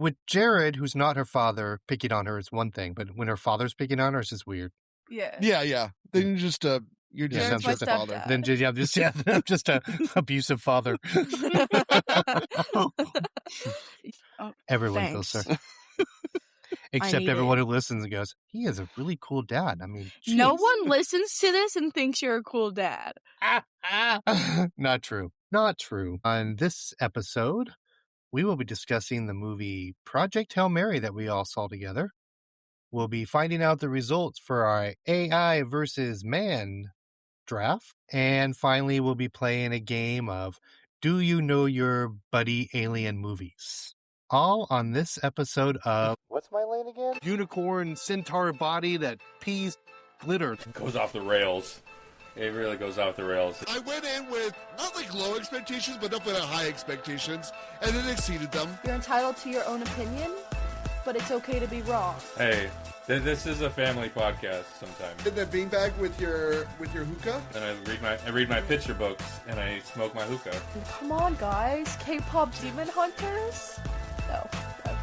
With Jared, who's not her father, picking on her is one thing, but when her father's picking on her, it's just weird. Yeah. Yeah. Then you're just Jared's my father. stepdad. Then I'm just a abusive father. Everyone feels sorry. Except everyone who listens and goes, he is a really cool dad. I mean, geez. No one listens to this and thinks you're a cool dad. Not true. Not true. On this episode, we will be discussing the movie Project Hail Mary that we all saw together. We'll be finding out the results for our AI versus man draft. And finally, we'll be playing a game of Do You Know Your Buddy Alien Movies? All on this episode of What's My Lane again? Unicorn centaur body that pees glitter. It goes off the rails. It really goes off the rails. I went in with not like low expectations, but definitely high expectations, and it exceeded them. You're entitled to your own opinion, but it's okay to be wrong. Hey, this is a family podcast sometimes. In the beanbag with your hookah? And I read my picture books and I smoke my hookah. Come on, guys. K-pop demon hunters? No. Okay.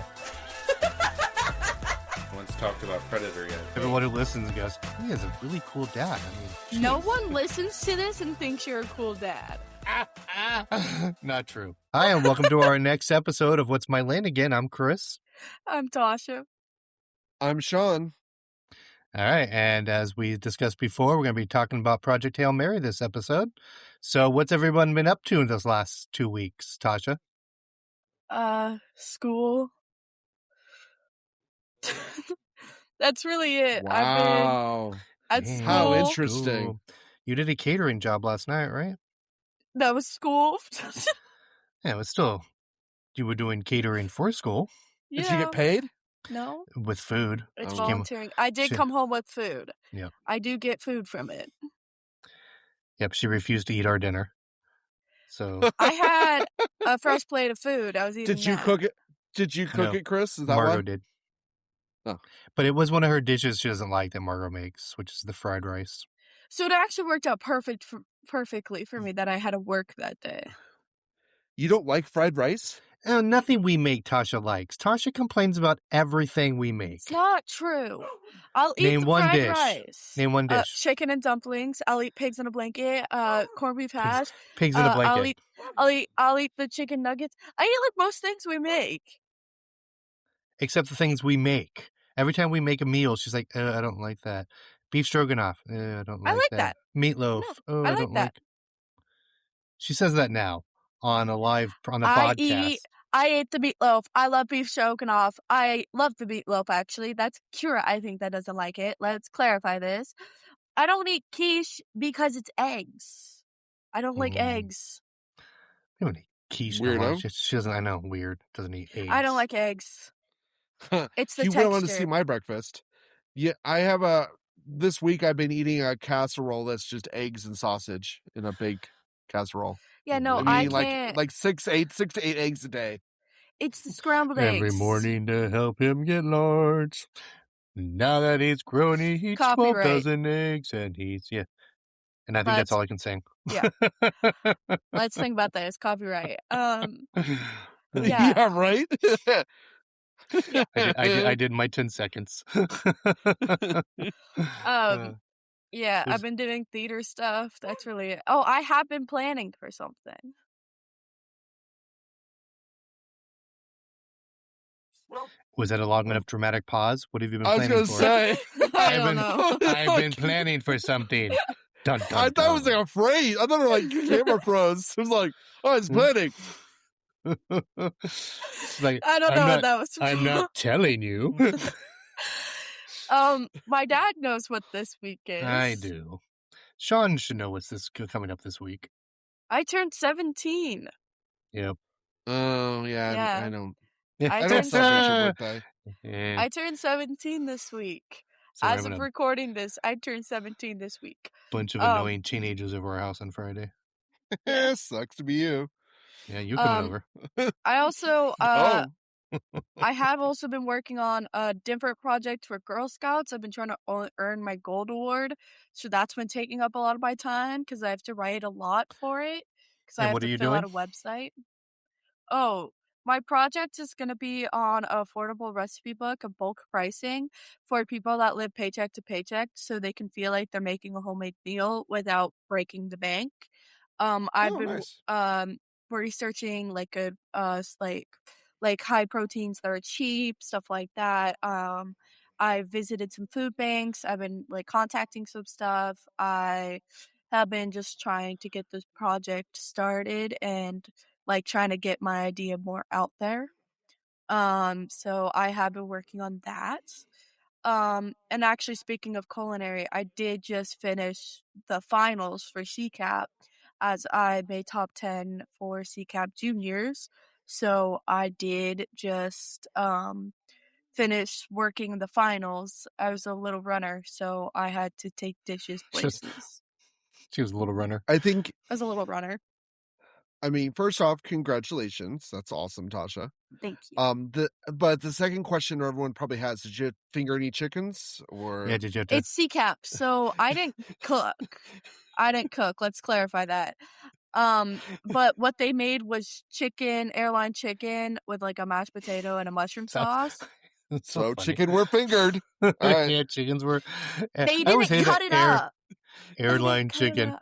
No one's talked about Predator yet. Everyone who listens goes, he is a really cool dad. I mean, No one listens to this and thinks you're a cool dad. Not true. Hi, and welcome to our next episode of What's My Lane Again. I'm Chris. I'm Tasha. I'm Sean. All right, and as we discussed before, we're going to be talking about Project Hail Mary this episode. So what's everyone been up to in those last 2 weeks, Tasha? School. That's really it. Wow. I've been at Dang. school. How interesting. Ooh. You did a catering job last night, right? That was school. Yeah, but still, you were doing catering for school Yeah. Did you get paid? No, with food. it's Oh. volunteering. I did Shit. come home with food. Yep. I do get food from it. Yep, she refused to eat our dinner. So I had a fresh plate of food. I was eating Did you that. cook it? Did you cook No. it, Chris? Is that Margot why? did. Oh. But it was one of her dishes she doesn't like that Margot makes, which is the fried rice. So it actually worked out perfectly for me that I had to work that day. You don't like fried rice? Oh, nothing we make Tasha likes. Tasha complains about everything we make. It's not true. I'll eat Name the one fried dish. rice. Name one dish. Chicken and dumplings. I'll eat pigs in a blanket. Corned beef hash. Pigs in a blanket. I'll eat the chicken nuggets. I eat like most things we make. Except the things we make. Every time we make a meal, she's like, I don't like that. Beef stroganoff. I don't like I like that. that. Meatloaf. No, I I like don't that. like. She says that now on a podcast. I ate the meatloaf. I love beef stroganoff. I love the meatloaf, actually. That's Kira, I think, that doesn't like it. Let's clarify this. I don't eat quiche because it's eggs. I don't like eggs. I don't eat quiche. Weirdo. She doesn't. I know. Weird. Doesn't eat eggs. I don't like eggs. It's the You texture. wouldn't want to see my breakfast. Yeah, I have this week I've been eating a casserole that's just eggs and sausage in a big casserole. Yeah, no, I I mean, can't. like 6 to 8 eggs a day. It's the scrambled eggs. Every morning to help him get large. Now that he's grown, he eats 12 Copyright. dozen eggs, and yeah. And I think that's all I can sing. Yeah. Let's think about this. Copyright. Yeah. Yeah, right? I did my 10 seconds. Yeah, I've been doing theater stuff. That's really it. Oh, I have been planning for something. Was that a long enough dramatic pause? What have you been I was planning going to for? say. I don't know. I've been planning for something. Dun, dun, I thought it was dun. like a phrase. I thought it was like camera pros. It was like, oh, it's planning. It's like, I don't know what that was. I'm not telling you. My dad knows what this week is. I do. Sean should know what's coming up this week. I turned 17. Yep. Oh, yeah. Yeah. I don't. I I don't turned celebrate your birthday. Yeah. I turned 17 this week. So we're As having of a recording this, I turned 17 this week. bunch of annoying teenagers over our house on Friday. Sucks to be you. Yeah, you coming over. I also Oh. I have also been working on a different project for Girl Scouts. I've been trying to earn my gold award, so that's been taking up a lot of my time because I have to write a lot for it. Because I And have what are to you fill out a doing? website. Oh, my project is going to be on an affordable recipe book of bulk pricing for people that live paycheck to paycheck so they can feel like they're making a homemade meal without breaking the bank. I've been nice. researching like like high proteins that are cheap, stuff like that. I visited some food banks. I've been like contacting some stuff. I have been just trying to get this project started and like trying to get my idea more out there. So I have been working on that. And actually speaking of culinary, I did just finish the finals for CCAP as I made top 10 for CCAP juniors. So I did just finish working the finals. I was a little runner, so I had to take dishes places. She was a little runner. I think, I was a little runner. I mean, first off, congratulations. That's awesome, Tasha. Thank you. But the second question everyone probably has, did you finger any chickens or? Yeah, did you have to? It's CCAP, so I didn't cook. Let's clarify that. But what they made was airline chicken with like a mashed potato and a mushroom sauce. It's So funny. chicken were fingered. All right. Yeah, chickens were. They didn't cut it up. Airline chicken.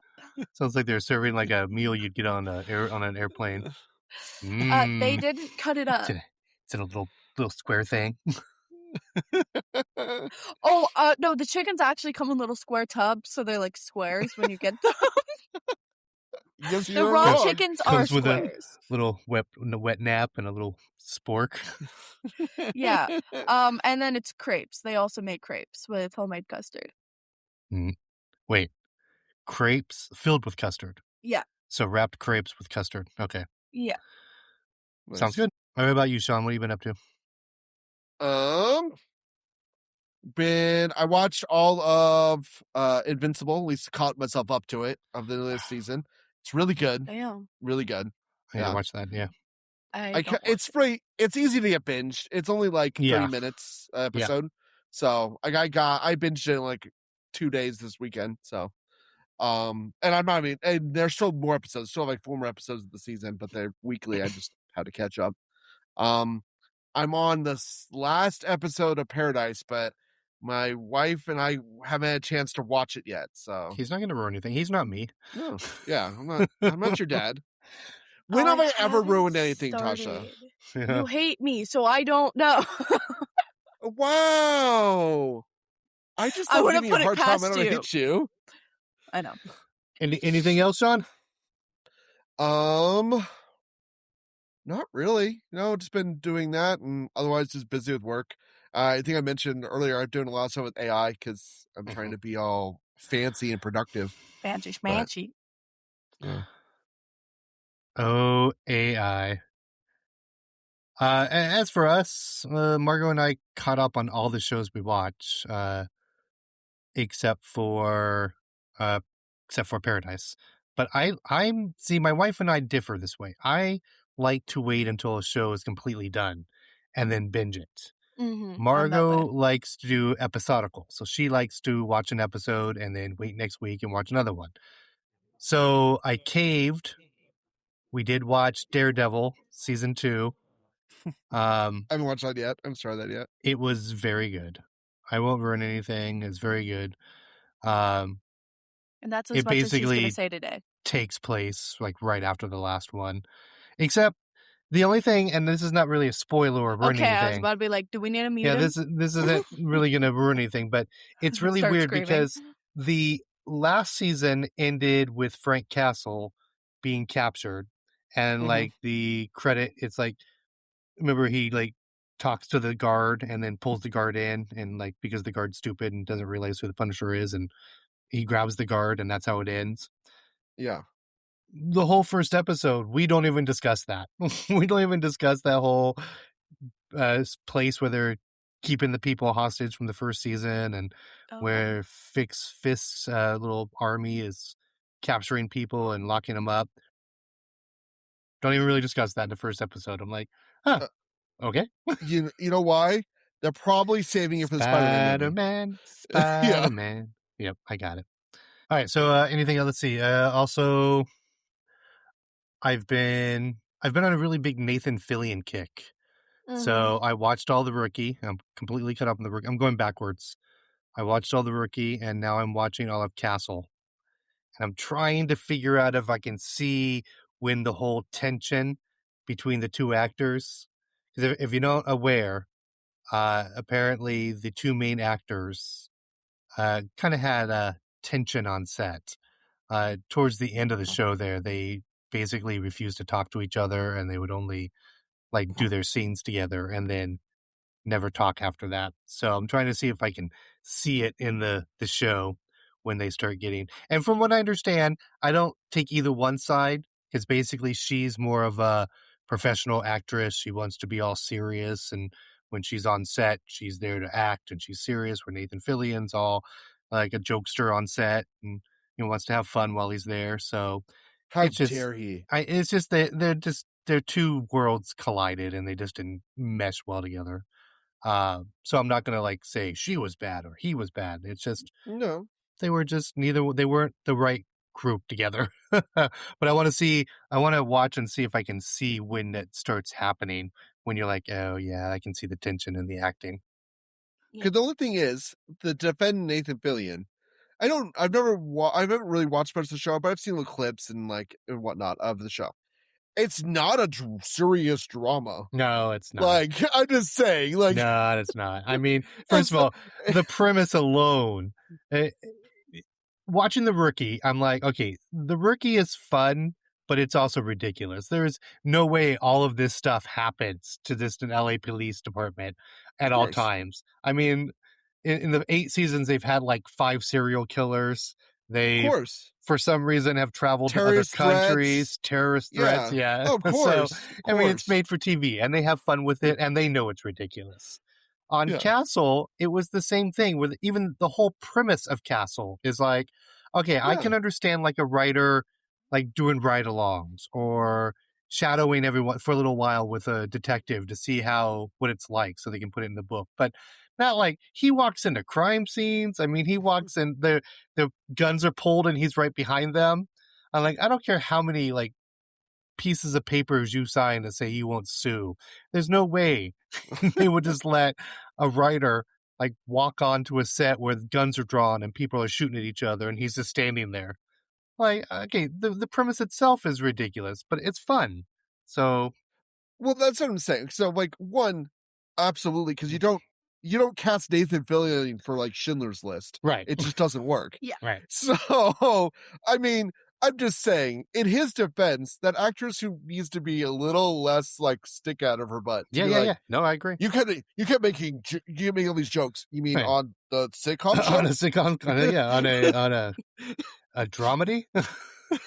Sounds like they're serving like a meal you'd get on an airplane. They didn't cut it up. It's in a little square thing. Oh, no, the chickens actually come in little square tubs, so they're like squares when you get them. Yes, The raw chickens are with squares. A little wet nap and a little spork. Yeah. And then it's crepes. They also make crepes with homemade custard. Wait, crepes filled with custard? Yeah. So wrapped crepes with custard. Okay. Yeah. Nice. Sounds good. What about you, Sean? What have you been up to? I watched all of Invincible. At least caught myself up to it of the latest season. It's really good. Damn. Really good. I need to watch that. Yeah. It's easy to get binged. It's only like 30 minutes episode. Yeah. So I binged it in like 2 days this weekend. So and there's still more episodes, still like 4 more episodes of the season, but they're weekly. I just had to catch up. I'm on this last episode of Paradise, but my wife and I haven't had a chance to watch it yet. So he's not going to ruin anything. He's not me. No, yeah, I'm not your dad. When have I ever ruined anything, Tasha? Yeah. You hate me, so I don't know. Wow. I just love giving you a hard time. I don't hit you. I know. Anything else, Sean? Not really. No, just been doing that, and otherwise just busy with work. I think I mentioned earlier I'm doing a lot of stuff with AI because I'm trying to be all fancy and productive. Fancy schmancy. Yeah. Oh, AI. As for us, Margot and I caught up on all the shows we watch, except for Paradise. But my wife and I differ this way. I like to wait until a show is completely done and then binge it. Margot likes to do episodical. So she likes to watch an episode and then wait next week and watch another one. So I caved. We did watch Daredevil season 2. I haven't watched that yet. I haven't started that yet. It was very good. I won't ruin anything. It's very good. And that's as much as she's going to say today. Takes place like right after the last one, except the only thing, and this is not really a spoiler or ruin anything. I was about to be like, do we need to mute him? This isn't really going to ruin anything, but it's really weird because the last season ended with Frank Castle being captured, and like the credit, it's like, remember he like talks to the guard and then pulls the guard in, and like because the guard's stupid and doesn't realize who the Punisher is, and he grabs the guard, and that's how it ends. Yeah. The whole first episode, we don't even discuss that. We don't even discuss that whole place where they're keeping the people hostage from the first season, and where Fist's little army is capturing people and locking them up. Don't even really discuss that in the first episode. I'm like, okay. You know why? They're probably saving it for the Spider-Man. Spider-Man. Yeah. Yep, I got it. All right. So anything else? Let's see. Also, I I've been on a really big Nathan Fillion kick. So I watched all The Rookie. I'm completely caught up in The Rookie. I'm going backwards. I watched all The Rookie, and now I'm watching all of Castle. And I'm trying to figure out if I can see when the whole tension between the two actors. Because if you're not aware, apparently the two main actors kind of had a tension on set. Towards the end of the show there, they basically refused to talk to each other, and they would only like do their scenes together and then never talk after that. So I'm trying to see if I can see it in the show when they start getting. And from what I understand, I don't take either one side, because basically she's more of a professional actress. She wants to be all serious, and when she's on set, she's there to act and she's serious. Where Nathan Fillion's all like a jokester on set and wants to have fun while he's there. So how it's just, dare he? It's just that their two worlds collided and they just didn't mesh well together. So I'm not gonna like say she was bad or he was bad. It's just they were just they weren't the right group together. But I want to watch and see if I can see when it starts happening, when you're like, oh yeah, I can see the tension in the acting. Because the only thing is, to defend Nathan Fillion, I haven't really watched much of the show, but I've seen the clips and whatnot of the show. It's not a serious drama. No, it's not. Like, I'm just saying, like, no, it's not. I mean, first of all, the premise alone, watching The Rookie, I'm like, okay, The Rookie is fun, but it's also ridiculous. There's no way all of this stuff happens to just an LA police department at all times. I mean, in the 8 seasons, they've had like 5 serial killers. They, for some reason, have traveled to other countries. Terrorist threats, yeah. Oh, of course. So, I mean, it's made for TV, and they have fun with it, and they know it's ridiculous. On Castle, it was the same thing, with even the whole premise of Castle is like, okay, I can understand like a writer like doing ride-alongs or shadowing everyone for a little while with a detective to see what it's like so they can put it in the book. But not like he walks into crime scenes. I mean, he walks in, the guns are pulled and he's right behind them. I'm like, I don't care how many like pieces of papers you sign to say you won't sue. There's no way they would just let a writer like walk onto a set where guns are drawn and people are shooting at each other and he's just standing there. Like, okay, the premise itself is ridiculous, but it's fun. So, well, that's what I'm saying. So, like, one, absolutely, because you don't cast Nathan Fillion for like Schindler's List, right? It just doesn't work. Yeah, right. So, I mean, I'm just saying, in his defense, that actress who needs to be a little less like stick out of her butt. Yeah. No, I agree. You kept making all these jokes. You mean on the sitcom show? On a sitcom, on a dramedy.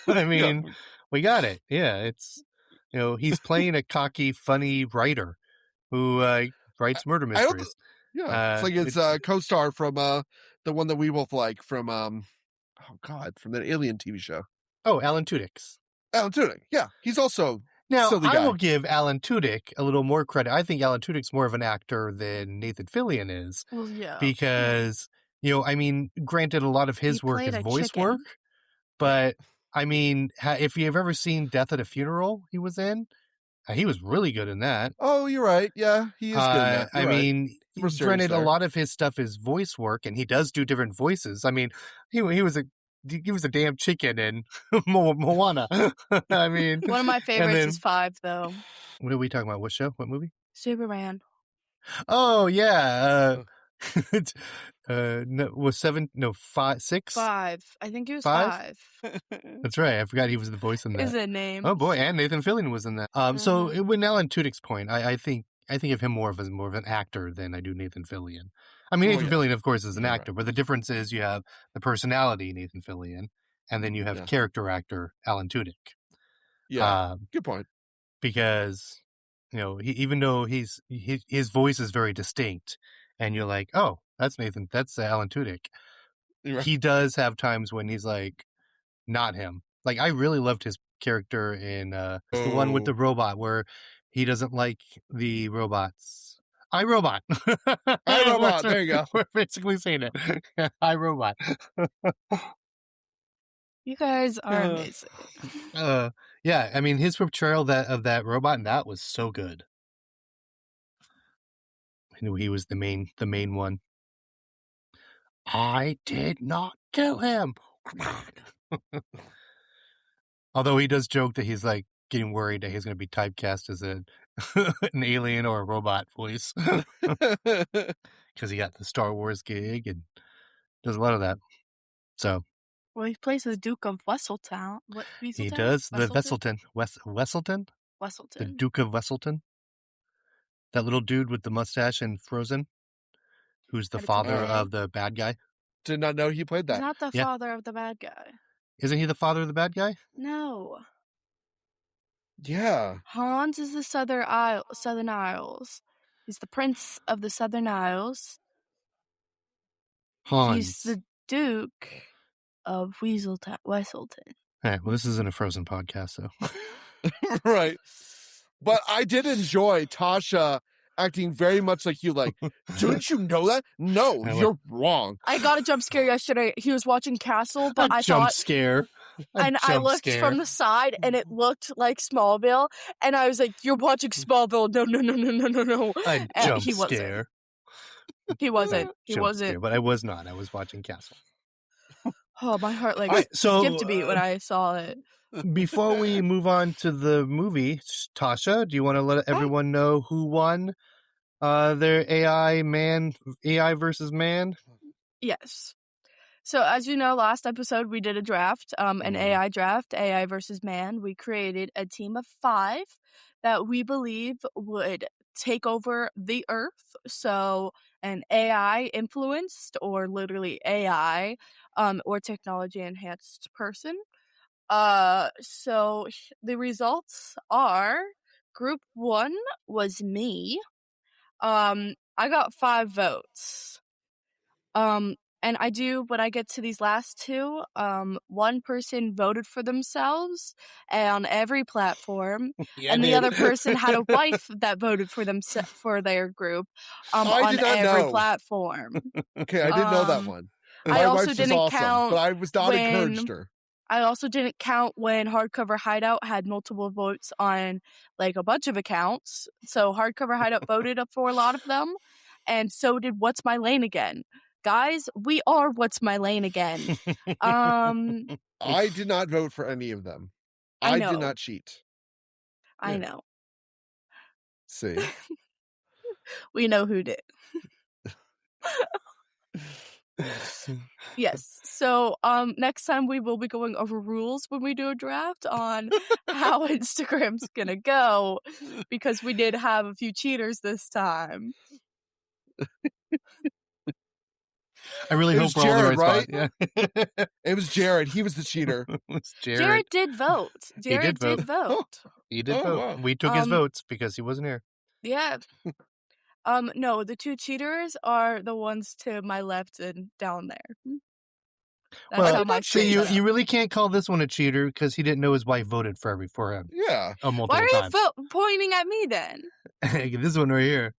I mean, we got it. Yeah, it's he's playing a cocky, funny writer who writes murder mysteries. It's like it's a co-star from the one that we both like from from that Alien TV show. Oh, Alan Tudyk. Alan Tudyk, yeah, he's also now. I will give Alan Tudyk a little more credit. I think Alan Tudyk's more of an actor than Nathan Fillion is. Well, yeah, because I mean, granted, a lot of his work is voice work, but I mean, if you've ever seen Death at a Funeral, he was in. He was really good in that. Oh, you're right. Yeah, he is good in that. I mean, granted, a lot of his stuff is voice work, and he does do different voices. I mean, he was a damn chicken in Moana. I mean, one of my favorites is 5, though. What are we talking about? What show? What movie? Superman. Oh yeah. Was 7? No, 5, 6. 5. I think it was 5. That's right. I forgot he was the voice in that. Is it name? Oh boy, and Nathan Fillion was in that. So with Alan Tudyk's point, I think of him more of an actor than I do Nathan Fillion. I mean, Nathan Fillion, of course, is an actor, but the difference is you have the personality Nathan Fillion, and then you have character actor Alan Tudyk. Yeah, good point. Because even though his voice is very distinct, and you're like, oh, that's Alan Tudyk. Right. He does have times when he's like, not him. Like, I really loved his character in the one with the robot where he doesn't like the robots. iRobot. iRobot, there you go. We're basically saying it. iRobot. You guys are amazing. Yeah, I mean his portrayal of that robot, and that was so good. I knew he was the main one. I did not kill him. Although he does joke that he's like getting worried that he's going to be typecast as an alien or a robot voice because he got the Star Wars gig and does a lot of that. So, well, he plays the Duke of Wesseltown. What? He does the Wesselton. Wesselton. The Duke of Wesselton. That little dude with the mustache in Frozen, who's the father of the bad guy. Did not know he played that. He's not the father of the bad guy. Isn't he the father of the bad guy? No. Yeah. Hans is the Southern Isles. He's the Prince of the Southern Isles. Hans. He's the Duke of Wesselton. All right, well, this isn't a Frozen podcast, so. Right. But I did enjoy Tasha acting very much like you, like, don't you know that? No, you're wrong. I got a jump scare yesterday. He was watching Castle, but I jump thought... scare. I looked from the side, and it looked like Smallville, and I was like, you're watching Smallville. No. A jump scare. He wasn't. He wasn't. Scare, but I was not. I was watching Castle. Oh, my heart so, skipped a beat when I saw it. Before we move on to the movie, Tasha, do you want to let everyone know who won their AI versus man? Yes. So as you know, last episode we did a draft, an AI draft, AI versus man. We created a team of 5 that we believe would take over the Earth. So an AI influenced, or literally AI, or technology enhanced person. So the results are: Group 1 was me. I got 5 votes. And when I get to these last 2, one person voted for themselves on every platform, and the other person had a wife that voted for for their group on every platform. Okay, I didn't know that one. I also didn't count, but I was not encouraged her. I also didn't count when Hardcover Hideout had multiple votes on like a bunch of accounts. So Hardcover Hideout voted for a lot of them, and so did What's My Lane Again. Guys, we are What's My Lane Again. I did not vote for any of them. I did not cheat. I know. See? We know who did. Yes. So next time we will be going over rules when we do a draft on how Instagram's gonna go, because we did have a few cheaters this time. I really hope we're all in the right spot. Yeah. It was Jared. He was the cheater. Jared did vote. Jared did vote. He did vote. Wow. We took his votes because he wasn't here. Yeah. No, the 2 cheaters are the ones to my left and down there. That's how my you really can't call this one a cheater because he didn't know his wife voted for him. Yeah. Why are you pointing at me then? This one right here.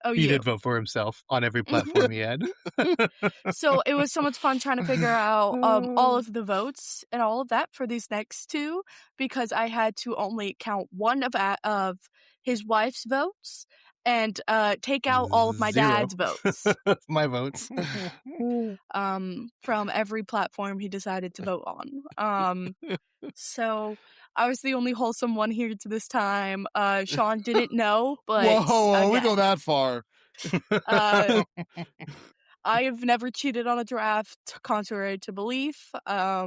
Oh, he did vote for himself on every platform he had. So it was so much fun trying to figure out all of the votes and all of that for these next 2, because I had to only count one of his wife's votes and take out all of my dad's votes. My votes. From every platform he decided to vote on. So I was the only wholesome one here to this time. Sean didn't know, but whoa, we go that far. I've never cheated on a draft, contrary to belief. I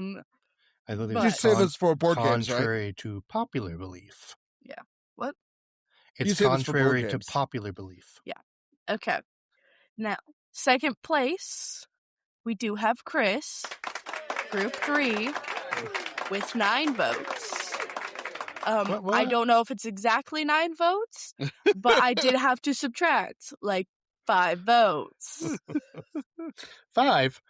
thought you say this for board games, right? Contrary to popular belief. Yeah. What? It's contrary to popular belief. Yeah. Okay. Now, second place, we do have Chris, Group 3, with 9 votes. What? I don't know if it's exactly 9 votes, but I did have to subtract like 5 votes. 5?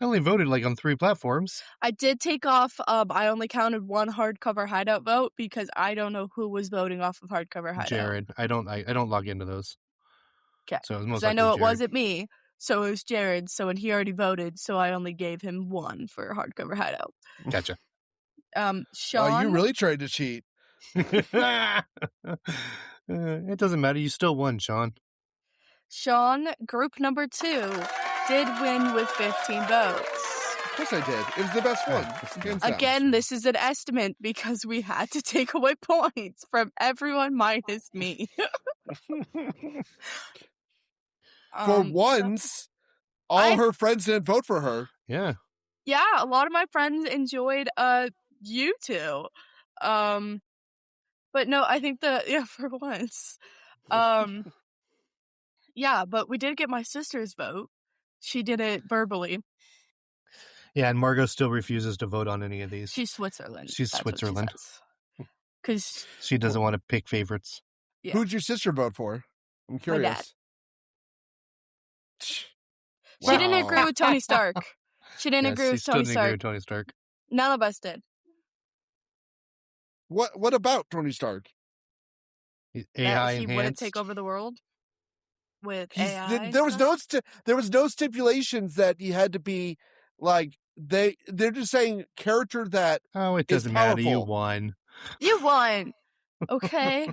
I only voted like on 3 platforms. I did take off, I only counted 1 Hardcover Hideout vote because I don't know who was voting off of Hardcover Hideout. Jared. I don't log into those. Okay. So it was most I know Jared. It wasn't me, so it was Jared, and he already voted, so I only gave him 1 for Hardcover Hideout. Gotcha. Sean. You really tried to cheat. It doesn't matter. You still won, Sean. Sean, group number 2, did win with 15 votes. Of course I did. It was the best one. Again, this is an estimate because we had to take away points from everyone minus me. For once, all her friends didn't vote for her. Yeah. Yeah, a lot of my friends enjoyed you two. But no, I think for once. Yeah, but we did get my sister's vote. She did it verbally. Yeah, and Margot still refuses to vote on any of these. She's Switzerland. She's Switzerland. Because she doesn't want to pick favorites. Yeah. Who'd your sister vote for? I'm curious. My dad. She didn't agree with Tony Stark. She didn't agree with Tony Stark. None of us did. What about Tony Stark? AI he enhanced. wouldn't take over the world with AI. There was no stipulations that he had to be like they're just saying character that. Oh, it doesn't matter. You won. You won. Okay.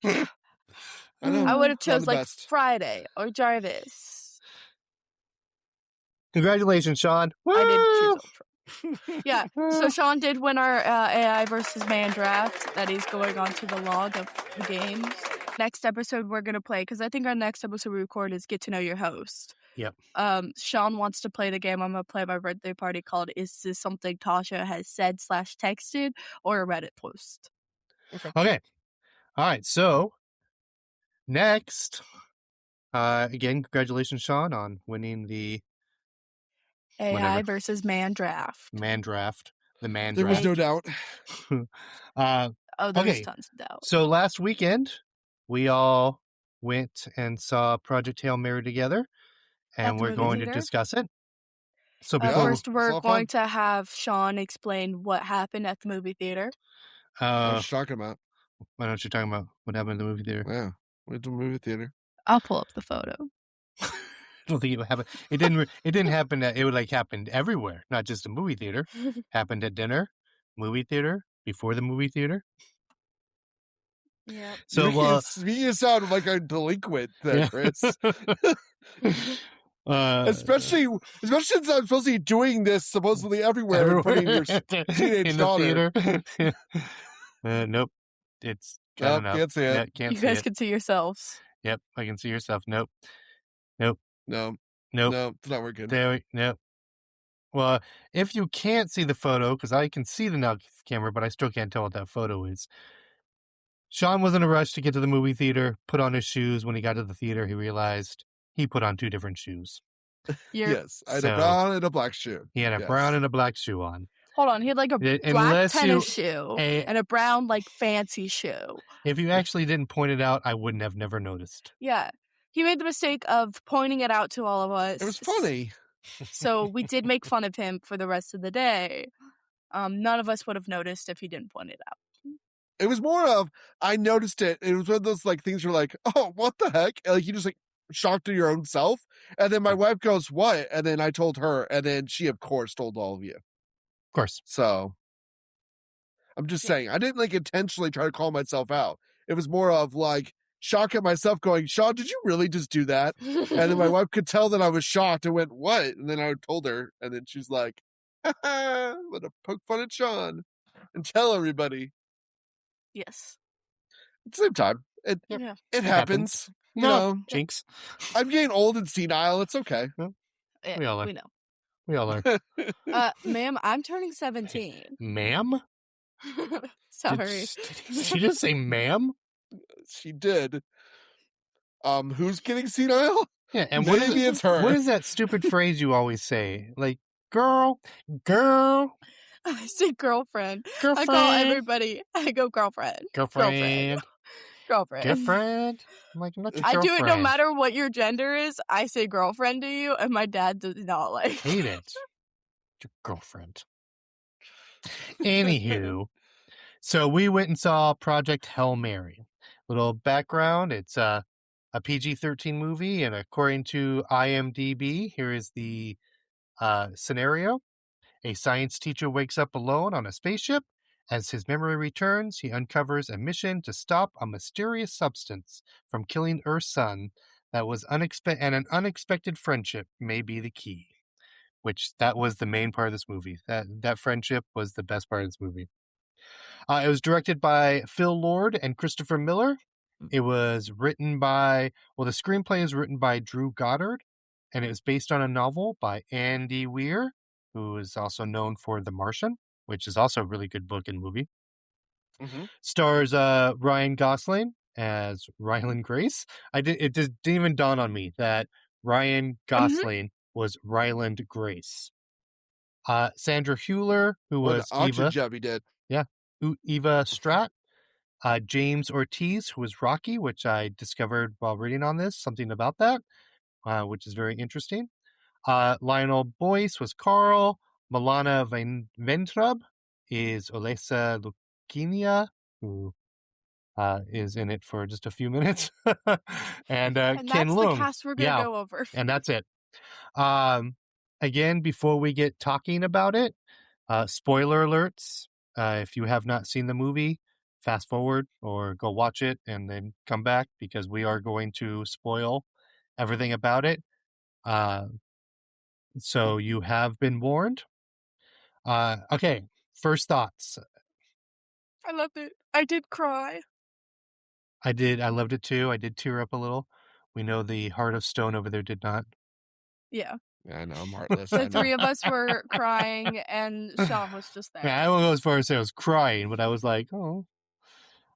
I would have chose like Friday or Jarvis. Congratulations, Sean. Woo! I did choose Ultron. Yeah, so Sean did win our AI versus man draft that he's going on to the log of the games. Next episode we're going to play, because I think our next episode we record is Get to Know Your Host. Yep. Sean wants to play the game I'm going to play my birthday party called Is This Something Tasha Has Said / Texted, or a Reddit post. Okay. All right, so next, again, congratulations, Sean, on winning the AI versus man draft. The man draft. There was no doubt. There was tons of doubt. So last weekend, we all went and saw Project Hail Mary together, and we're going to discuss it. So first, we're going to have Sean explain what happened at the movie theater. What are you talking about? Why don't you talk about what happened at the movie theater? Yeah, we went to the movie theater. I'll pull up the photo. I don't think it would happen. It didn't happen. It would happened everywhere, not just a movie theater. Happened at dinner, movie theater, before the movie theater. Yeah. So you sound like a delinquent there, Chris. Especially since I'm supposed to be doing this supposedly everywhere. And putting your teenage in daughter. The theater. Nope. It's can't see it. You guys can see yourselves. Yep, I can see yourself. Nope. No, it's not working. Nope. Well, if you can't see the photo, because I can see the now camera, but I still can't tell what that photo is. Sean was in a rush to get to the movie theater, put on his shoes. When he got to the theater, he realized he put on 2 different shoes. Yes, I had a brown and a black shoe. He had a brown and a black shoe on. Hold on, he had like a black tennis shoe and a brown like fancy shoe. If you actually didn't point it out, I wouldn't have never noticed. Yeah. He made the mistake of pointing it out to all of us. It was funny. So we did make fun of him for the rest of the day. None of us would have noticed if he didn't point it out. It was more of, I noticed it. It was one of those like things you're like, oh, what the heck? And, like you just like shocked at your own self. And then my wife goes, what? And then I told her. And then she, of course, told all of you. Of course. So I'm just saying, I didn't like intentionally try to call myself out. It was more of like, shock at myself going, Sean, did you really just do that? And then my wife could tell that I was shocked and went, what? And then I told her, and then she's like, I'm going to poke fun at Sean and tell everybody. Yes. At the same time, it happens. You know, jinx. I'm getting old and senile. It's okay. Yeah, we all are. We know. We all are. Ma'am, I'm turning 17. Ma'am? Sorry. Did she just say ma'am? She did. Who's getting senile? Yeah, and maybe it's her. What is that stupid phrase you always say? Like, girl. I say girlfriend. Girlfriend. I call everybody. I go girlfriend. Girlfriend. I'm like, I'm not your I girlfriend. do it no matter what your gender is. I say girlfriend to you, and my dad does not like. Hate it. Your girlfriend. Anywho, so we went and saw Project Hail Mary. Little background: it's a PG-13 movie, and according to IMDb, here is the scenario. A science teacher wakes up alone on a spaceship. As his memory returns, he uncovers a mission to stop a mysterious substance from killing Earth's sun that was unexpected, and an unexpected friendship may be the key. Which that was the main part of this movie. That friendship was the best part of this movie. It was directed by Phil Lord and Christopher Miller. It was written by, the screenplay is written by Drew Goddard, and it was based on a novel by Andy Weir, who is also known for The Martian, which is also a really good book and movie. Mm-hmm. Stars Ryan Gosling as Ryland Grace. It just didn't even dawn on me that Ryan Gosling was Ryland Grace. Sandra Hüller, who was Eva. Job he did. Yeah. Eva Stratt. James Ortiz, who was Rocky, which I discovered while reading on this, something about that, which is very interesting. Lionel Boyce was Carl. Milana Ventrub is Olesa Lukinia, who is in it for just a few minutes. and Ken that's Leung. the cast we're going to go over. And that's it. Again, before we get talking about it, spoiler alerts. If you have not seen the movie, fast forward or go watch it and then come back, because we are going to spoil everything about it. So you have been warned. Okay, first thoughts. I loved it. I did cry. I loved it too. I did tear up a little. We know the Heart of Stone over there did not. Yeah. Yeah, I know, I'm heartless. The three of us were crying, and Sean was just there. Yeah, I won't go as far as say I was crying, but I was like, oh.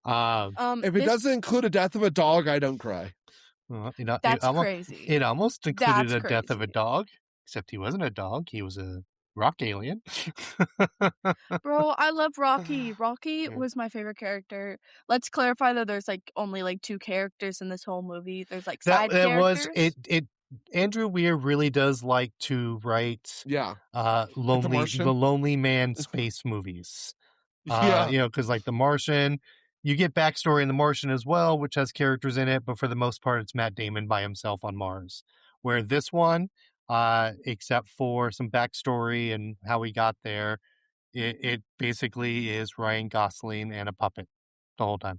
If it doesn't include a death of a dog, I don't cry. Well, that's crazy. It almost included a death of a dog, except he wasn't a dog. He was a rock alien. Bro, I love Rocky. Rocky was my favorite character. Let's clarify that there's only 2 characters in this whole movie. There's side characters. Andrew Weir really does like to write the lonely man space movies. Because The Martian, you get backstory in The Martian as well, which has characters in it, but for the most part, it's Matt Damon by himself on Mars. Where this one, except for some backstory and how he got there, it basically is Ryan Gosling and a puppet the whole time.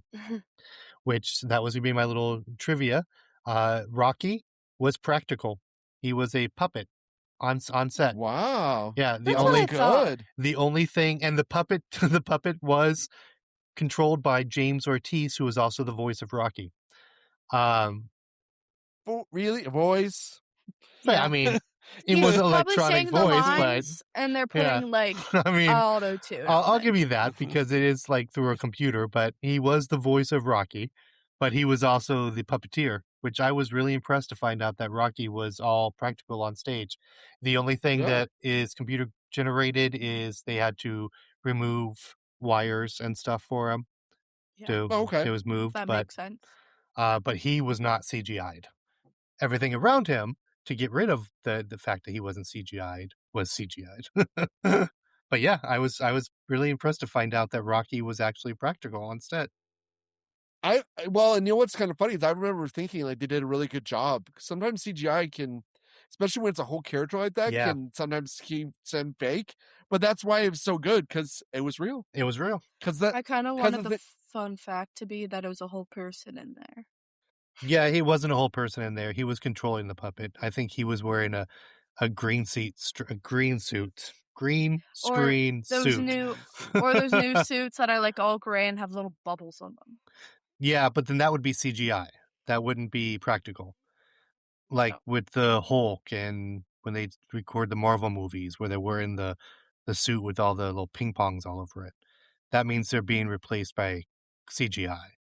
Which, that was going to be my little trivia. Rocky was practical. He was a puppet on set. Wow. Yeah, That's only good. The only thing, and the puppet was controlled by James Ortiz, who was also the voice of Rocky. Really, a voice? Yeah. I mean, it was an electronic voice, but and they're putting auto tune. I'll give you that, because it is through a computer. But he was the voice of Rocky, but he was also the puppeteer, which I was really impressed to find out that Rocky was all practical on stage. The only thing that is computer generated is they had to remove wires and stuff for him. It was moved. That makes sense. But he was not CGI'd. Everything around him, to get rid of the fact that he wasn't CGI'd, was CGI'd. But yeah, I was really impressed to find out that Rocky was actually practical on set. And what's kind of funny is I remember thinking they did a really good job. Sometimes CGI can, especially when it's a whole character like that, can sometimes seem fake. But that's why it was so good, because it was real. It was real. I kind of wanted the fun fact to be that it was a whole person in there. Yeah, he wasn't a whole person in there. He was controlling the puppet. I think he was wearing a green suit. Or those new suits that are all gray and have little bubbles on them. Yeah, but then that would be CGI. That wouldn't be practical. With the Hulk, and when they record the Marvel movies where they're wearing the suit with all the little ping pongs all over it. That means they're being replaced by CGI.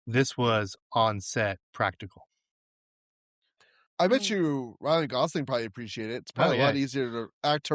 This was on set practical. I bet you Ryan Gosling probably appreciate it. It's probably a lot easier to act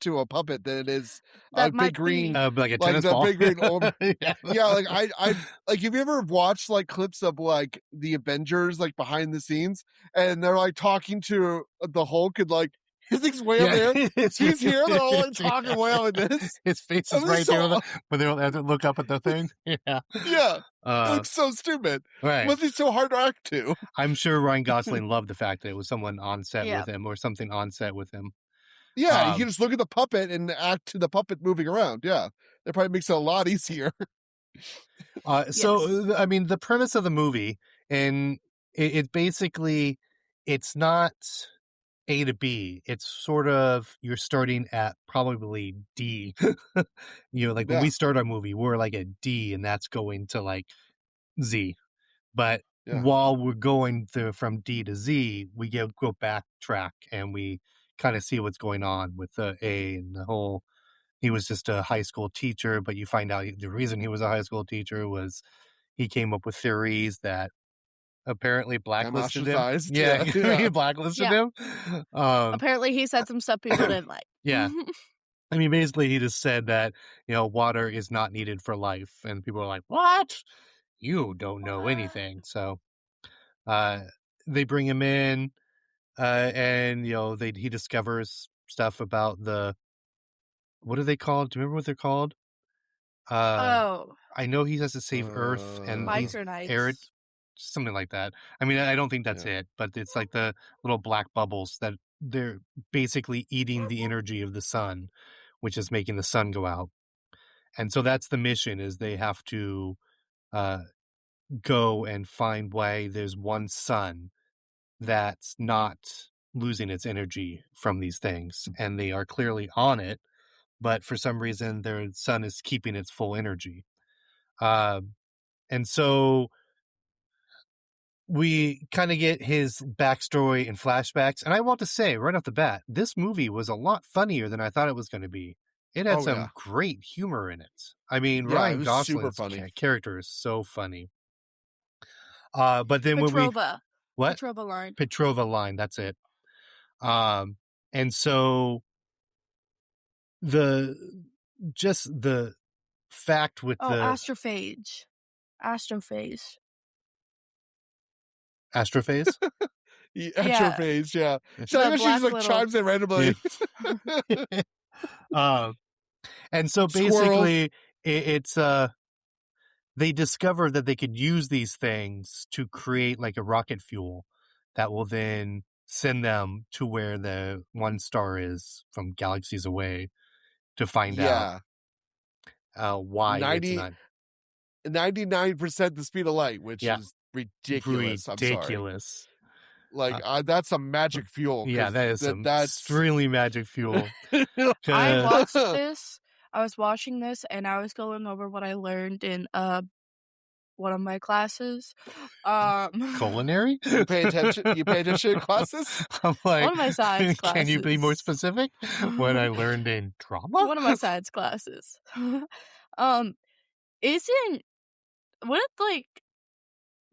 to a puppet than it is a big green, like a tennis ball. Big green old. I have you ever watched clips of the Avengers behind the scenes, and they're talking to the Hulk, and his thing's way up there. He's here. They're all talking way like this. His face is right there when they don't have to look up at the thing. Yeah. Yeah. It looks so stupid. Right. What's he so hard to act to? I'm sure Ryan Gosling loved the fact that it was someone on set with him, or something on set with him. Yeah, you can just look at the puppet and act to the puppet moving around. Yeah, that probably makes it a lot easier. So, I mean, the premise of the movie, and it basically, it's not A to B. It's sort of, you're starting at probably D. Like when we start our movie, we're like at D, and that's going to like Z. But while we're going from D to Z, we go backtrack and we kind of see what's going on with the A and the whole. He was just a high school teacher, but you find out the reason he was a high school teacher was he came up with theories that apparently blacklisted him. Yeah, he blacklisted him. Apparently he said some stuff people didn't like. Yeah. I mean, basically he just said that, water is not needed for life. And people are like, what? You don't know anything. So they bring him in and, he discovers stuff about what are they called? Do you remember what they're called? I know he has to save Earth and these something like that. I mean, I don't think that's it, but it's like the little black bubbles that they're basically eating the energy of the sun, which is making the sun go out. And so that's the mission, is they have to go and find why there's one sun that's not losing its energy from these things. And they are clearly on it, but for some reason their sun is keeping its full energy. And so we kind of get his backstory and flashbacks. And I want to say right off the bat, this movie was a lot funnier than I thought it was going to be. It had some great humor in it. I mean, Ryan Gosling's character is so funny. But then Petrova. What? Petrova line. Petrova line, that's it. And so the fact with Astrophage. Astrophase? Astrophase, yeah. So I guess she just like chimes in randomly. And so basically it's they discover that they could use these things to create like a rocket fuel that will then send them to where the one star is from galaxies away to find out why 99% the speed of light, which is ridiculous. Ridiculous. Like that's a magic fuel. Yeah, that's extremely magic fuel. I watched this. I was watching this and I was going over what I learned in one of my classes. Culinary? You pay attention in classes? I'm like, one of my science classes. Can you be more specific? What I learned in drama? One of my science wouldn't like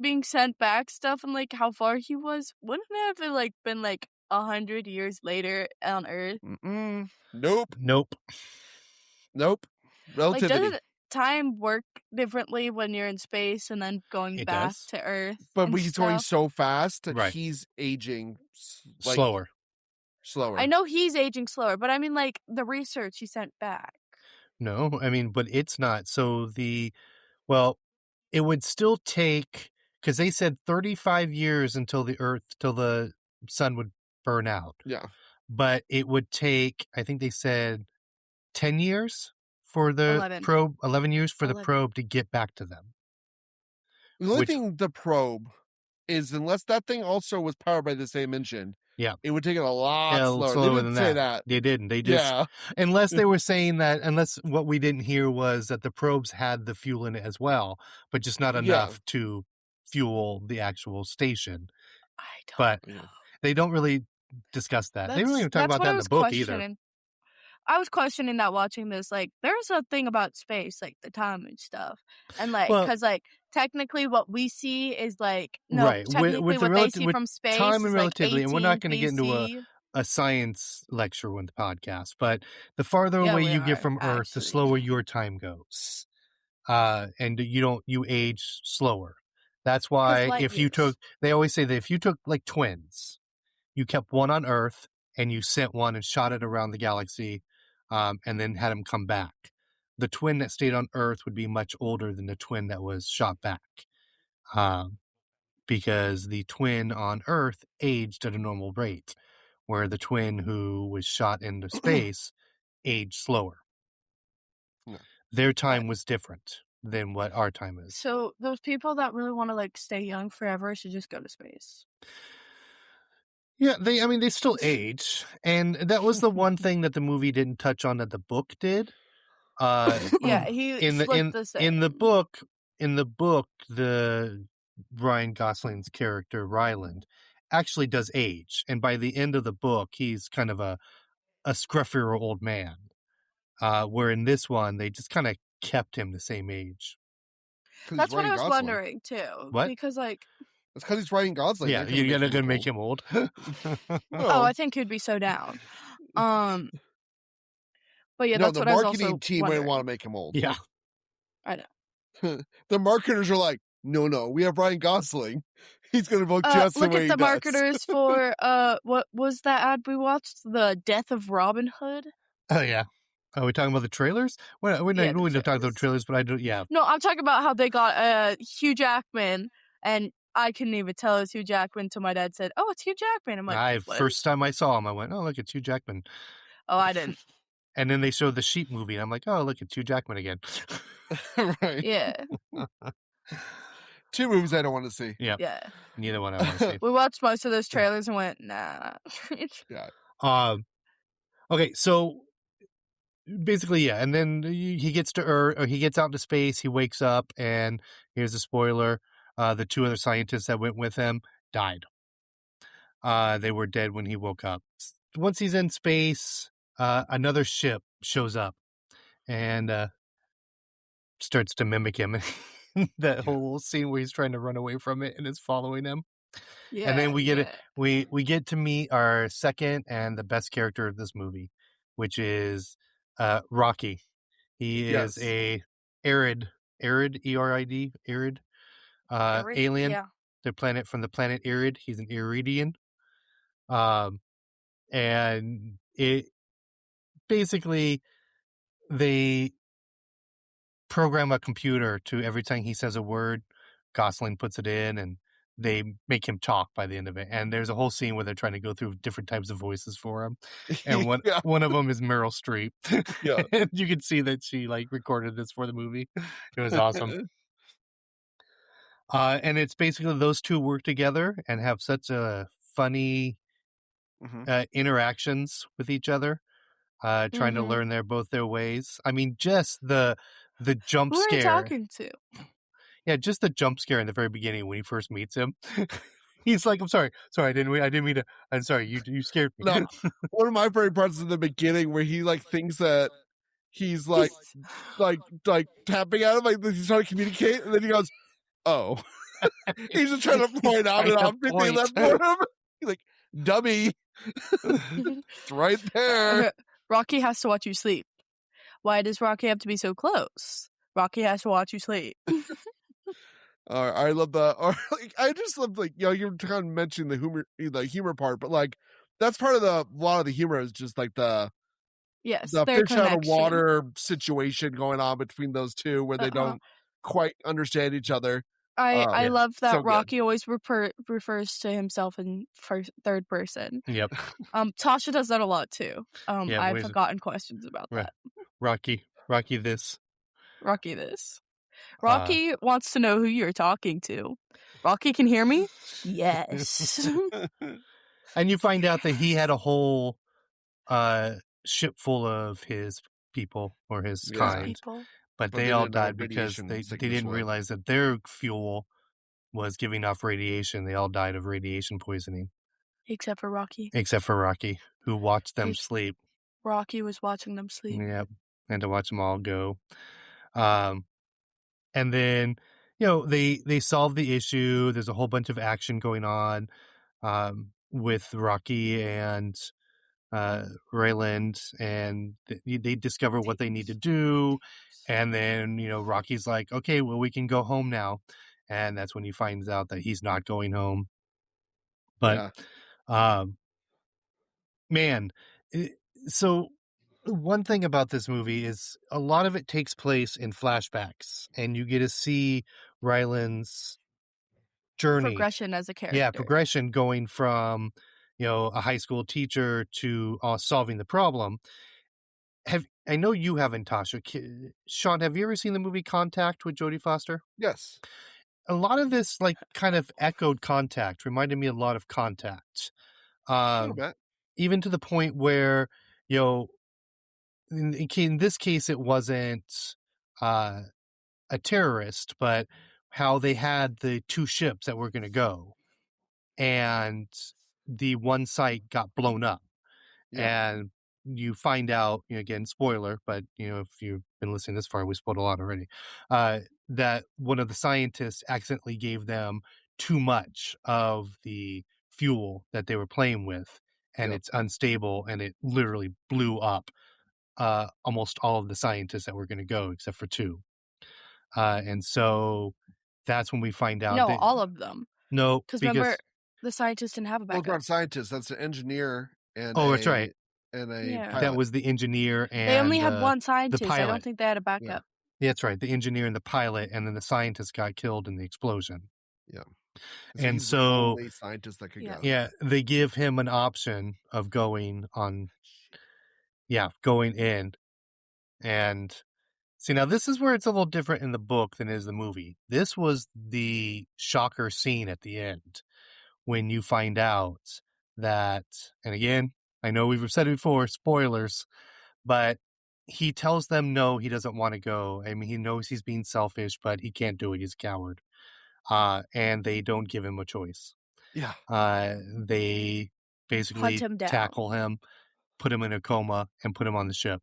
being sent back stuff and like how far he was, wouldn't it have like been like 100 years later on Earth? Nope. Relativity. Like, doesn't time work differently when you're in space and then going back to Earth? But he's going so fast that he's aging slower. I know he's aging slower, but I mean like the research he sent back. No, I mean, but it's not. So it would still take, because they said 35 years until the sun would burn out. Yeah. But it would take, I think they said 10 years for the probe, 11 years for the probe to get back to them. The only thing the probe is, unless that thing also was powered by the same engine, it would take it a lot slower. They wouldn't say that. They didn't. They just, unless they were saying that, unless what we didn't hear was that the probes had the fuel in it as well, but just not enough to fuel the actual station. But they don't really discuss that. They don't even talk about that in the book either. I was questioning that watching this. Like, there's a thing about space, like the time and stuff, and like, because like technically, what we see is like technically with what they see from space, time and is relativity, like and we're not going to get into a science lecture with the podcast. But the farther away you get from Earth, the slower your time goes, and you age slower. That's why they always say that if you took like twins, you kept one on Earth and you sent one and shot it around the galaxy. And then had him come back. The twin that stayed on Earth would be much older than the twin that was shot back, because the twin on Earth aged at a normal rate, where the twin who was shot into space aged slower. No. Their time was different than what our time is. So those people that really want to like stay young forever should just go to space. Yeah, they still age, and that was the one thing that the movie didn't touch on that the book did. Yeah, he split the same. in the book, the Ryan Gosling's character Ryland actually does age, and by the end of the book, he's kind of a scruffier old man. Where in this one, they just kind of kept him the same age. That's what I was wondering too. What? Because like, it's because he's Ryan Gosling. Yeah, you're gonna make him old. Oh, I think he'd be so down. But yeah, no, that's the what I was marketing also team wondering. wouldn't want to make him old. Yeah, I know. The marketers are like, no, we have Ryan Gosling. He's gonna look just the way he does. Look at the marketers for what was that ad we watched? The Death of Robin Hood. Oh yeah. Are we talking about the trailers? We're not talking about trailers, but I do. Yeah. No, I'm talking about how they got Hugh Jackman, and I couldn't even tell it was Hugh Jackman until my dad said, "Oh, it's Hugh Jackman." I'm like, first time I saw him, I went, "Oh, look, it's Hugh Jackman." Oh, I didn't. And then they showed the Sheep movie, and I'm like, "Oh, look, it's Hugh Jackman again." Right? Yeah. 2 movies I don't want to see. Yeah. Neither one I want to see. We watched most of those trailers and went, nah. Yeah. Okay, so basically, yeah, and then he gets to Earth, or he gets out into space. He wakes up, and here's a spoiler: the 2 other scientists that went with him died. They were dead when he woke up. Once he's in space, another ship shows up and starts to mimic him. That whole scene where he's trying to run away from it and it's following him. Yeah, and then we get we get to meet our second and the best character of this movie, which is Rocky. He is a Erid, E-R-I-D, Erid, alien. Yeah. From the planet Erid. He's an Eridian. And it basically, they program a computer to every time he says a word, Gosling puts it in, and they make him talk by the end of it. And there's a whole scene where they're trying to go through different types of voices for him. And one of them is Meryl Streep. Yeah. And you can see that she recorded this for the movie. It was awesome. And it's basically those 2 work together and have such a funny interactions with each other, trying to learn both their ways. I mean, just the jump scare. Who are you talking to? Yeah, just the jump scare in the very beginning when he first meets him. He's like, "I'm sorry, I didn't mean to. I'm sorry, you scared me." No, one of my favorite parts is in the beginning where he thinks that he's like tapping at him, he's trying to communicate, and then he goes, "Oh." He's just trying to point out an object they left for him. He's like, "Dummy." It's right there. Rocky has to watch you sleep. Why does Rocky have to be so close? Rocky has to watch you sleep. I love that. Or I just love you're kind of mentioning the humor part, but that's part of a lot of the humor is just the fish out of water situation going on between those 2 where they don't quite understand each other. I love that Rocky always refers to himself in third person. Yep. Tasha does that a lot too. I've forgotten questions about that. Rocky this. Rocky this. Rocky wants to know who you're talking to. Rocky can hear me? Yes. And you find out that he had a whole ship full of his people or his kind. But they all died because they didn't realize that their fuel was giving off radiation. They all died of radiation poisoning. Except for Rocky. Who watched them sleep. Rocky was watching them sleep. Yep. And to watch them all go. And then, they solve the issue. There's a whole bunch of action going on with Rocky and Ryland, and they discover what they need to do. And then, Rocky's like, "Okay, well, we can go home now." And that's when he finds out that he's not going home. But, man, so one thing about this movie is a lot of it takes place in flashbacks, and you get to see Ryland's journey. Progression as a character. Yeah, progression going from a high school teacher to solving the problem. I know you haven't, Tasha. Sean, have you ever seen the movie Contact with Jodie Foster? Yes. A lot of this, like, kind of echoed Contact, reminded me a lot of Contact. Even to the point where, in this case, it wasn't a terrorist, but how they had the two ships that were going to go, and the one site got blown up. Yeah. And you find out, again, spoiler, but, if you've been listening this far, we spoiled a lot already, that one of the scientists accidentally gave them too much of the fuel that they were playing with, and it's unstable, and it literally blew up almost all of the scientists that were going to go, except for two. And so that's when we find out. No, all of them. No, because remember, the scientists didn't have a backup. Well, not scientists. That's an engineer and that's right. And a pilot. That was the engineer and they only had one scientist. The pilot. I don't think they had a backup. Yeah, that's right. The engineer and the pilot, and then the scientist got killed in the explosion. Yeah. And he's so the only scientist that could go. Yeah, they give him an option of going in. And see, now this is where it's a little different in the book than is the movie. This was the shocker scene at the end when you find out that, and again, I know we've said it before, spoilers, but he tells them no, he doesn't want to go. I mean, he knows he's being selfish, but he can't do it. He's a coward. And they don't give him a choice. Yeah. They basically tackle him, put him in a coma, and put him on the ship.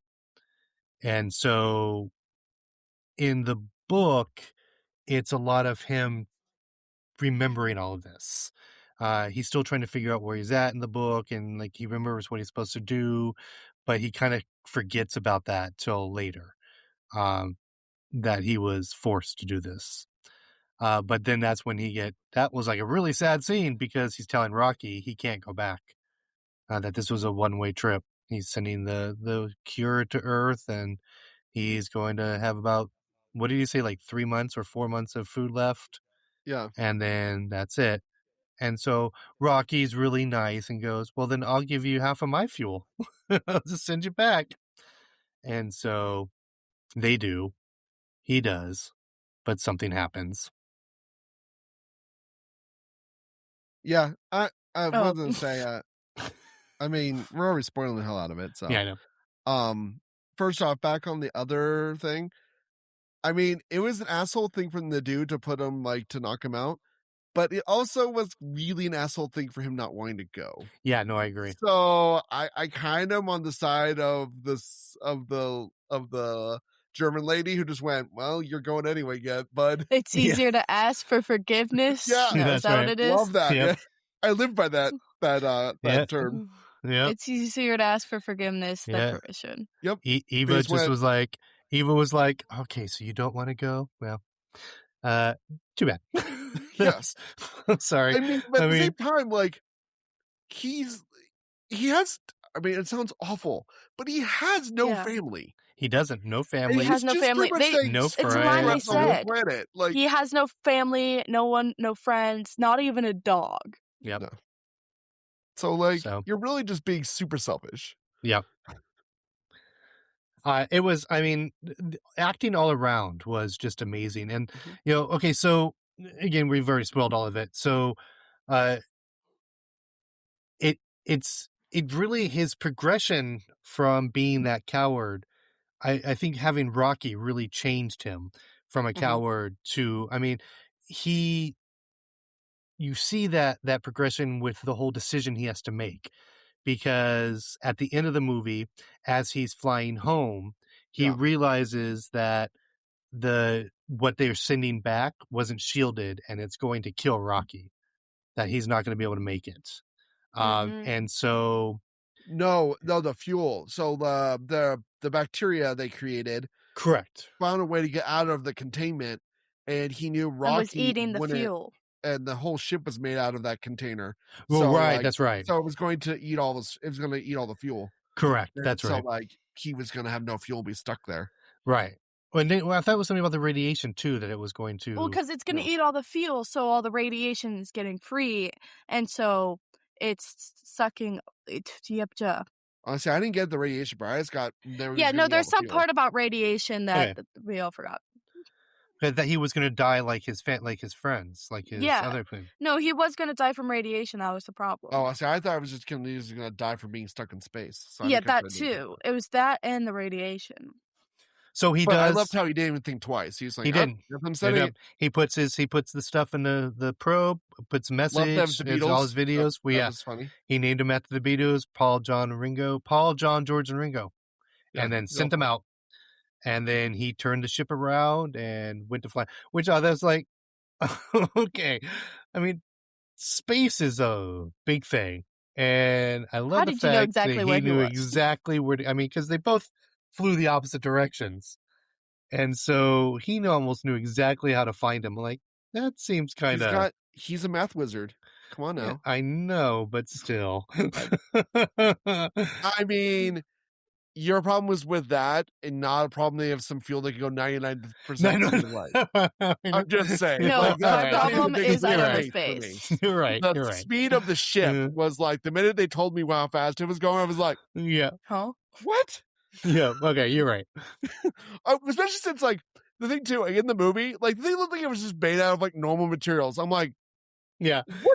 And so in the book, it's a lot of him remembering all of this. He's still trying to figure out where he's at in the book, and like he remembers what he's supposed to do, but he kind of forgets about that till later, that he was forced to do this. But then that's when that was like a really sad scene, because he's telling Rocky he can't go back, that this was a one-way trip. He's sending the cure to Earth, and he's going to have about, what did you say, like 3 months or 4 months of food left? Yeah. And then that's it. And so Rocky's really nice and goes, well, then I'll give you half of my fuel. I'll just send you back. And so they do. He does. But something happens. Yeah. I was going to say, I mean, we're already spoiling the hell out of it. So yeah, I know. First off, back on the other thing. I mean, it was an asshole thing from the dude to put him, like, to knock him out. But it also was really an asshole thing for him not wanting to go. Yeah, no, I agree. So I kind of am on the side of the German lady who just went, well, you're going anyway, bud. It's easier to ask for forgiveness. Yeah, is that what it is? Love that. Yep. Yeah. I live by that term. Yeah, it's easier to ask for forgiveness than permission. Yep. Eva was like, okay, so you don't want to go? Well, too bad. Yes. I'm sorry. I mean, but at the same time, like, he has, I mean, it sounds awful, but he has no family. He doesn't. No family. He has no family. No friends. It's a line they said. Like, he has no family, no friends, not even a dog. Yep. No. So, like, you're really just being super selfish. Yep. It was, I mean, acting all around was just amazing. And, okay, so, again, we've already spoiled all of it. So, it really, his progression from being that coward, I think having Rocky really changed him from a coward to, I mean, you see that progression with the whole decision he has to make, because at the end of the movie, as he's flying home, he realizes that what they're sending back wasn't shielded, and it's going to kill Rocky, that he's not going to be able to make it. And so no, the fuel. So the bacteria they created, correct, found a way to get out of the containment, and he knew Rocky was eating the fuel. And the whole ship was made out of that container. Well, so, right, that's right. So it was going to eat all this. It was going to eat all the fuel. Correct, that's right. So like he was going to have no fuel, be stuck there. Right. Well, I thought it was something about the radiation too, that it was going to. Well, because it's going to eat all the fuel, so all the radiation is getting free, and so it's sucking. Honestly, I didn't get the radiation, but I just got. There's some part about radiation that we all forgot. That he was going to die like his friends, like his other thing. No, he was going to die from radiation. That was the problem. Oh, I thought it was just going to die from being stuck in space. So that too. It was that and the radiation. So he but does. I loved how he didn't even think twice. He's like, he didn't. He puts the stuff in the probe, puts message, all his videos. That was funny. He named them after the Beatles: Paul, John, George, and Ringo, and then sent them out. And then he turned the ship around and went to fly. Which I was like, okay. I mean, space is a big thing, and I love the fact that he knew exactly where. Because they both flew the opposite directions, and so he almost knew exactly how to find him. Like, that seems kind of. He's a math wizard. Come on now. Yeah, I know, but still. I mean, your problem was with that, and not a problem they have some fuel that can go 99% speed of light. I'm just saying. No, my problem is I don't know space. You're right. The speed of the ship was like, the minute they told me how fast it was going, I was like, yeah. Huh? What? Yeah, okay, you're right. Especially since, like, the thing, too, in the movie, like, they looked like it was just made out of, like, normal materials. I'm like, yeah. It's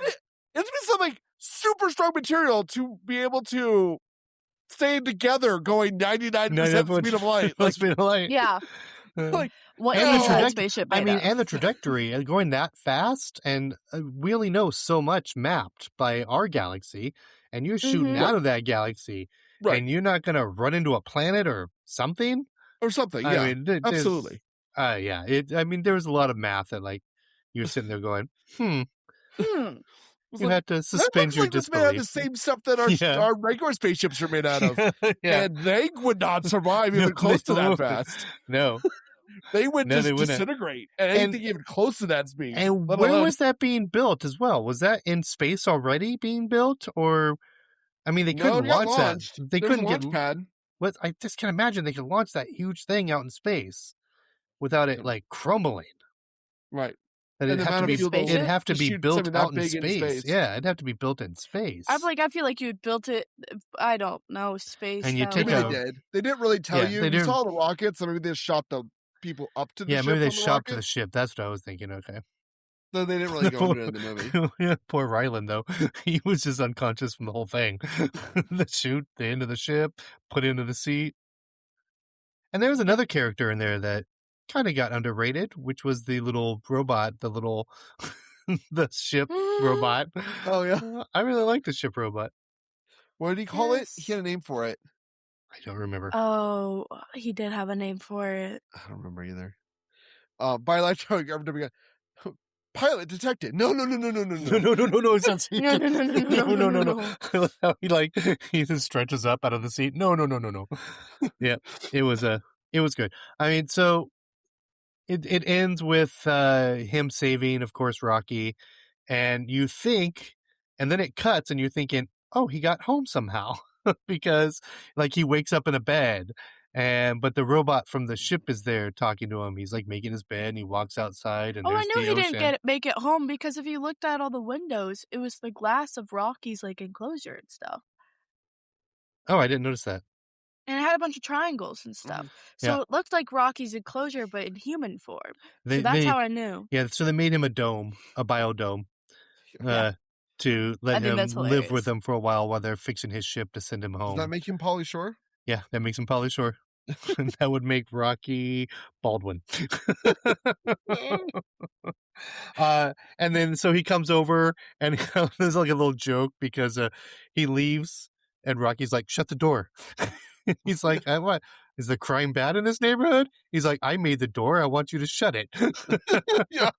been some, like, super strong material to be able to stay together going 99% speed of light. Like, speed of light. Yeah. Like, spaceship and the trajectory going that fast, and we only know so much mapped by our galaxy, and you're shooting out of that galaxy, and you're not going to run into a planet or something? Absolutely. There was a lot of math that, like, you're sitting there going, You had to suspend your disbelief. Made out of the same stuff that our regular spaceships are made out of. And they would not survive even close to that fast. No. They would just disintegrate. And anything even close to that speed. And where was that being built as well? Was that in space already being built? Or, they couldn't launch that. They couldn't get launch pad. I just can't imagine they could launch that huge thing out in space without it, like, crumbling. Right. It'd have to be built out in space. Yeah, it'd have to be built in space. I feel like you built it. I don't know, space. And you they did. They didn't really tell you. You saw the rockets. Maybe they shot the people up to the ship. Yeah, maybe they shot to the ship. That's what I was thinking. Okay. So they didn't really go into it in the movie. Poor Ryland, though. He was just unconscious from the whole thing. The end of the ship, put into the seat. And there was another character in there that kind of got underrated, which was the little robot, the ship robot. Oh, yeah. I really like the ship robot. What did he call it? He had a name for it. I don't remember. Oh, he did have a name for it. I don't remember either. Pilot detected. No. No. He just stretches up out of the seat. No. Yeah, it was good. So it ends with him saving, of course, Rocky, and you think, and then it cuts, and you're thinking, oh, he got home somehow, because, like, he wakes up in a bed. But the robot from the ship is there talking to him. He's, like, making his bed, and he walks outside, and there's the ocean. I knew he didn't make it home, because if you looked at all the windows, it was the glass of Rocky's, like, enclosure and stuff. Oh, I didn't notice that. And it had a bunch of triangles and stuff. So it looked like Rocky's enclosure, but in human form. So that's how I knew. Yeah, so they made him a biodome, to let him live with them for a while they're fixing his ship to send him home. Does that make him Pauly Shore? Yeah, that makes him Pauly Shore. That would make Rocky Baldwin. And then so he comes over, and there's like a little joke because he leaves, and Rocky's like, "Shut the door." He's like, "What? Is the crime bad in this neighborhood?" He's like, "I made the door. I want you to shut it." Yeah.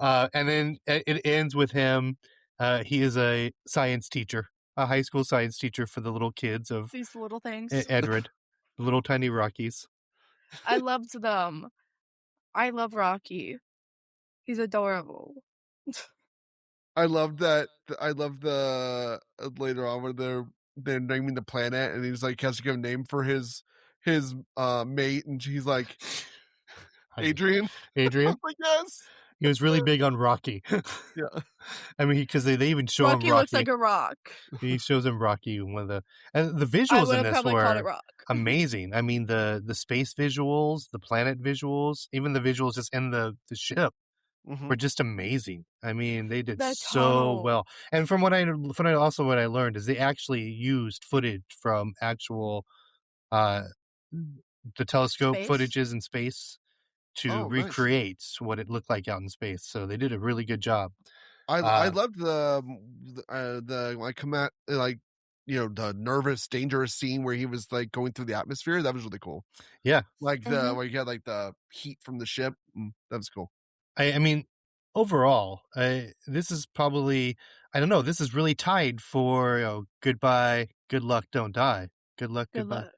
And then it ends with him. He is a science teacher. A high school science teacher for the little kids of these little things. Edred, the little tiny Rockies. I loved them. I love Rocky. He's adorable. I love that. I love the later on where they're naming the planet, and he's like has to give a name for his mate, and she's like, Adrian. Adrian. Like, yes. He was really big on Rocky. Yeah. I mean, because they even show Rocky him Rocky. Looks like a rock. He shows him Rocky, and the I visuals would in have this probably called it were rock. amazing. I mean, the space visuals, the planet visuals, even the visuals just in the ship were just amazing. I mean, they did so well. And from what I learned is they actually used footage from actual the telescope footages in space to recreate what it looked like out in space. So they did a really good job. I loved the the nervous, dangerous scene where he was like going through the atmosphere. That was really cool. Yeah, like the where you had like the heat from the ship. That was cool. I mean, overall, this is probably, I don't know, this is really tied for Goodbye, Good Luck, Don't Die. Good luck, goodbye.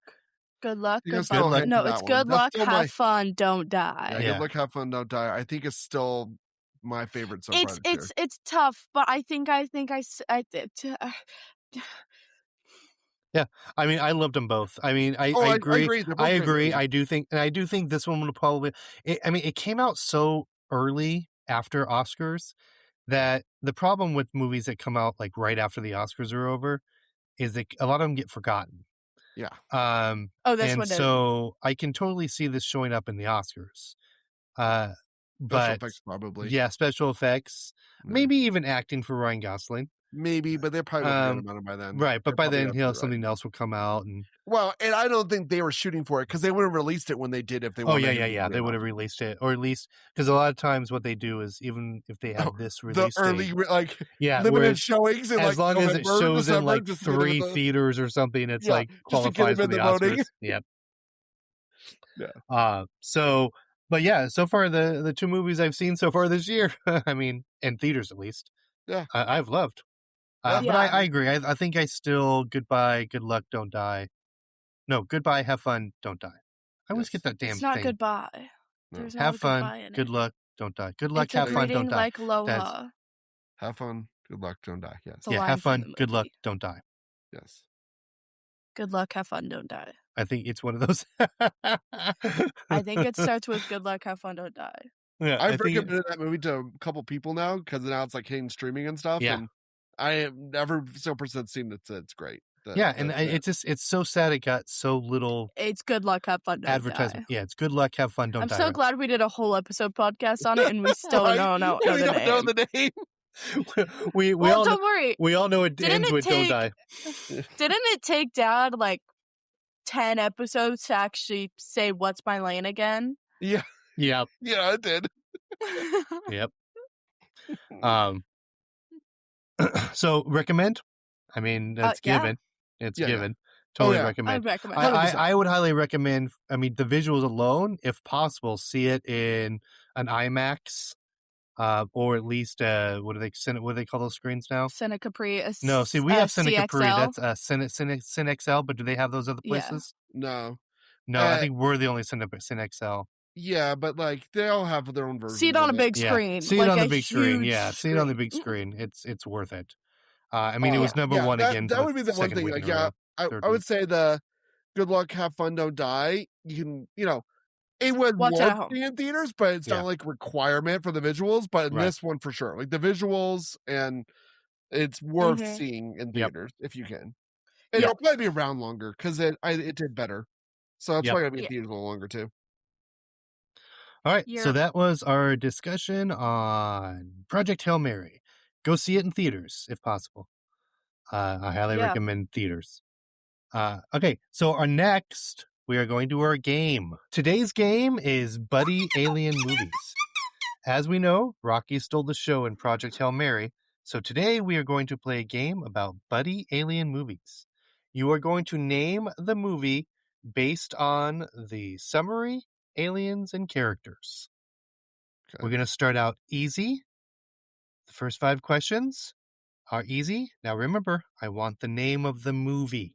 Good luck, Good goodbye. luck. No, it's good luck, have fun, don't Yeah, die. Good luck, have fun, don't die. I think it's still my favorite so far. It's tough, but I think yeah, I mean, I loved them both. I mean, I agree. I agree. I do think this one will probably. It came out so early after Oscars that the problem with movies that come out like right after the Oscars are over is that a lot of them get forgotten. Yeah. This one did. So I can totally see this showing up in the Oscars. Special effects, probably. Yeah, special effects. Yeah. Maybe even acting for Ryan Gosling. Maybe, but they're probably forget about it by then. Right, but by then, something else will come out. And I don't think they were shooting for it because they would have released it when they did if they wanted. Yeah. They would have released it, or at least because a lot of times what they do is even if they have this release the early date, limited showings, and as long as it shows in like 3 theaters or something, it's like qualifies for the Oscars. Yep. Yeah. So far the 2 movies I've seen so far this year, I mean, in theaters at least, I've loved. But I agree. I think I still Goodbye, Good Luck, Don't Die. No, Goodbye, Have Fun, Don't Die. I always get that damn thing. It's not goodbye. There's have fun, good luck, don't die. Good luck, have fun, don't die. Like Aloha. Have fun, good luck, don't die. Yes. Yeah, have fun, good luck, don't die. Yes. Good luck, have fun, don't die. I think it's one of those. I think it starts with good luck, have fun, don't die. Yeah, I've recommended that movie to a couple people now because now it's like hitting streaming and stuff. Yeah. And I have never so percent seen it. It's great. It's so sad it got so little. It's good luck, have fun, don't advertisement. Die. Yeah, it's good luck, have fun, don't die. I'm so glad we did a whole episode podcast on it, and we still don't know the name. Don't worry. We all know it ends with don't die. Didn't it take Dad like 10 episodes to actually say what's my lane again? Yeah. Yeah. Yeah, it did. Yep. So recommend? I mean, that's given. It's given. Totally recommend. I would highly recommend. I mean, the visuals alone, if possible, see it in an IMAX, or at least what do they call those screens now? Cine Capri. No, see, we have Cine Capri. CXL. That's Cine XL, but do they have those other places? No. No, I think we're the only Cine XL. Yeah, but like they all have their own version. See it on a big screen. See it on the big screen. Yeah, see it on the big screen. It's worth it. I mean, it was number one again. That would be the one thing. Like, I would say the good luck, have fun, don't die. You can, it would work in theaters, but it's not like requirement for the visuals. But in this one for sure, like the visuals, and it's worth seeing in theaters if you can. And it'll probably be around longer because it did better. So it's probably gonna be in theaters a little longer too. All right, so that was our discussion on Project Hail Mary. Go see it in theaters if possible. I highly recommend theaters. Okay, so we are going to our game. Today's game is Buddy Alien Movies. As we know, Rocky stole the show in Project Hail Mary, so today we are going to play a game about Buddy Alien Movies. You are going to name the movie based on the summary, aliens, and characters. Okay. We're going to start out easy. The first 5 questions are easy. Now remember, I want the name of the movie.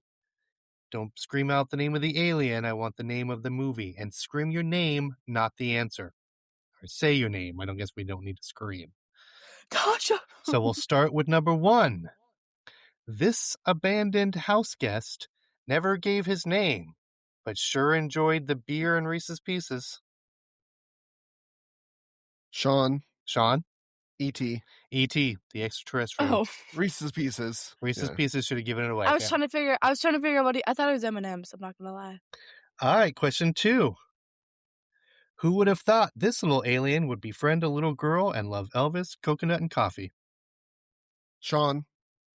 Don't scream out the name of the alien. I want the name of the movie. And scream your name, not the answer. Or say your name. I guess we don't need to scream. Gotcha. So we'll start with number 1. This abandoned house guest never gave his name, but sure enjoyed the beer and Reese's Pieces. Sean. Sean? E.T. E.T., the extraterrestrial. Oh, Reese's Pieces. Reese's Pieces should have given it away. I was trying to figure out what I thought it was M&M's. I'm not gonna lie. All right, question 2. Who would have thought this little alien would befriend a little girl and love Elvis, coconut, and coffee? Sean.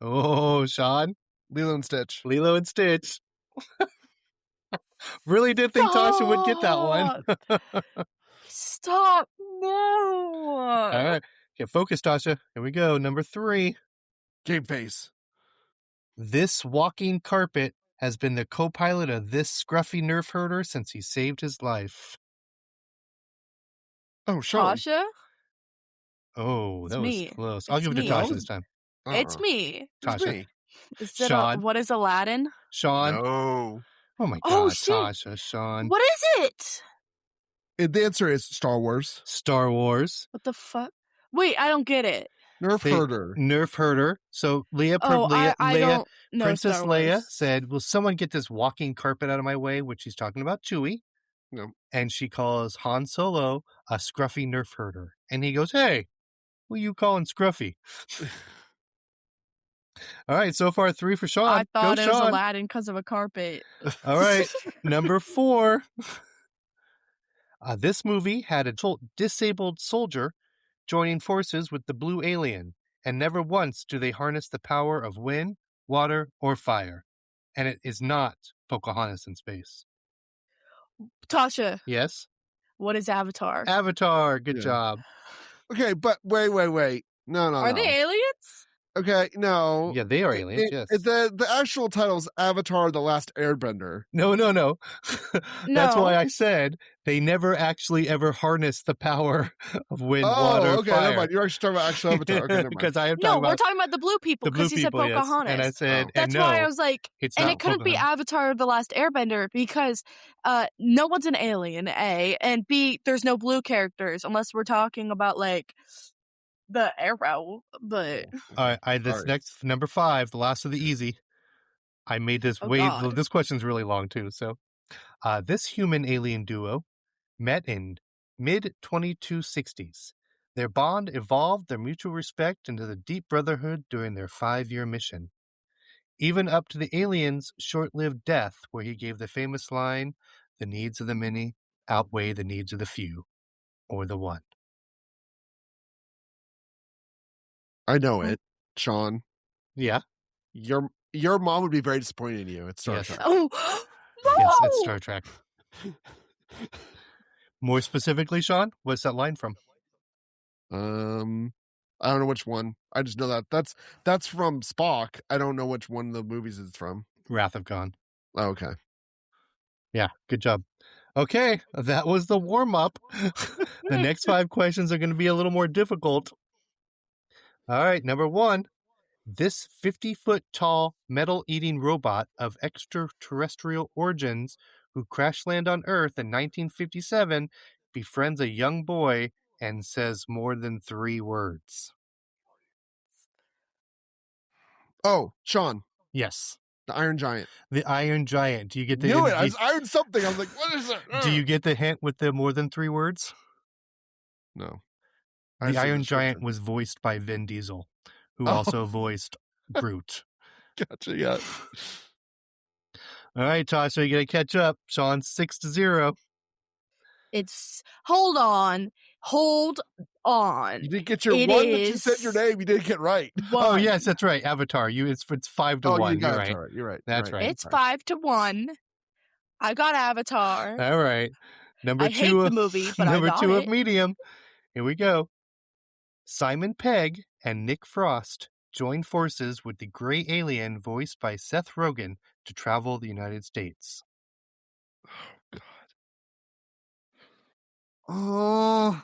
Oh, Sean? Lilo and Stitch. Lilo and Stitch. Really did think Tasha would get that one. Stop. No. All right. Get focused, Tasha. Here we go. Number 3. Game Face. This walking carpet has been the co-pilot of this scruffy nerf herder since he saved his life. Oh, Sean. Tasha? Oh, It's that me. was close. I'll It's give it to me. Tasha this time. It's me. It's Tasha. me. Is it Sean. what is Aladdin? Sean. No. Oh my Oh, God, shit. Tasha, Sean. What is it? The answer is Star Wars. Star Wars. What the fuck? Wait, I don't get it. Nerf herder. Nerf herder. So Leia, I don't know Princess Star Leia Wars. said, will someone get this walking carpet out of my way? Which she's talking about Chewie. No. And she calls Han Solo a scruffy nerf herder. And he goes, hey, who you calling scruffy? All right, so far 3 for Sean. I thought Go, it was Sean. Aladdin because of a carpet. All right, number 4. This movie had a disabled soldier joining forces with the blue alien, and never once do they harness the power of wind, water, or fire. And it is not Pocahontas in space. Tasha, Yes? what is Avatar? Avatar, good job. Okay, but wait. No. Are they aliens? Okay, no. Yeah, they are aliens, yes. The actual title is Avatar: The Last Airbender. No. That's No. why I said they never actually ever harness the power of wind, water, okay, fire. never mind. You're actually talking about actual Avatar. Okay, never mind. Because I am No, talking we're about talking about the blue people the blue because he said people, yes. Pocahontas. And I said, Oh. That's and why no, I was like, it's and not it couldn't be Pocahontas. Avatar: The Last Airbender because no one's an alien, A, and B, there's no blue characters unless we're talking about like the arrow. But All right, this Sorry. next number 5, the last of the easy. I made this God. this question's really long too. So, this human alien duo met in mid 2260s. Their bond evolved their mutual respect into the deep brotherhood during their 5-year mission. Even up to the alien's short-lived death, where he gave the famous line, "The needs of the many outweigh the needs of the few, or the one." I know it, Sean. Yeah. Your mom would be very disappointed in you. It's Star Yes. Trek. oh no! Yes, it's Star Trek. More specifically, Sean, what's that line from? I don't know which one. I just know that's from Spock. I don't know which one of the movies it's from. Wrath of Khan. Oh, okay. Yeah, good job. Okay, that was the warm-up. The next 5 questions are going to be a little more difficult. All right, number 1. This 50-foot-tall metal-eating robot of extraterrestrial origins who crash-land on Earth in 1957 befriends a young boy and says more than 3 words. Oh, Sean. Yes. The Iron Giant. The Iron Giant. Do you get the Knew it. I was Iron something. I was like, what is it? Do you get the hint with the more than 3 words? No. The Iron Giant was voiced by Vin Diesel, who also voiced Groot. Gotcha, yeah. All right, Tasha, you got to catch up. Sean, 6-0. It's hold on. You didn't get your It one that you is said your name. You didn't get right. Oh, one. yes, that's right. Avatar. It's 5-1. You got You're it. right. All right. You're right. That's You're right. It's 5-1. I got Avatar. All right. Number I 2 hate the movie, but number I got 2 it. of medium. Here we go. Simon Pegg and Nick Frost join forces with the gray alien voiced by Seth Rogen to travel the United States. Oh, God. Oh.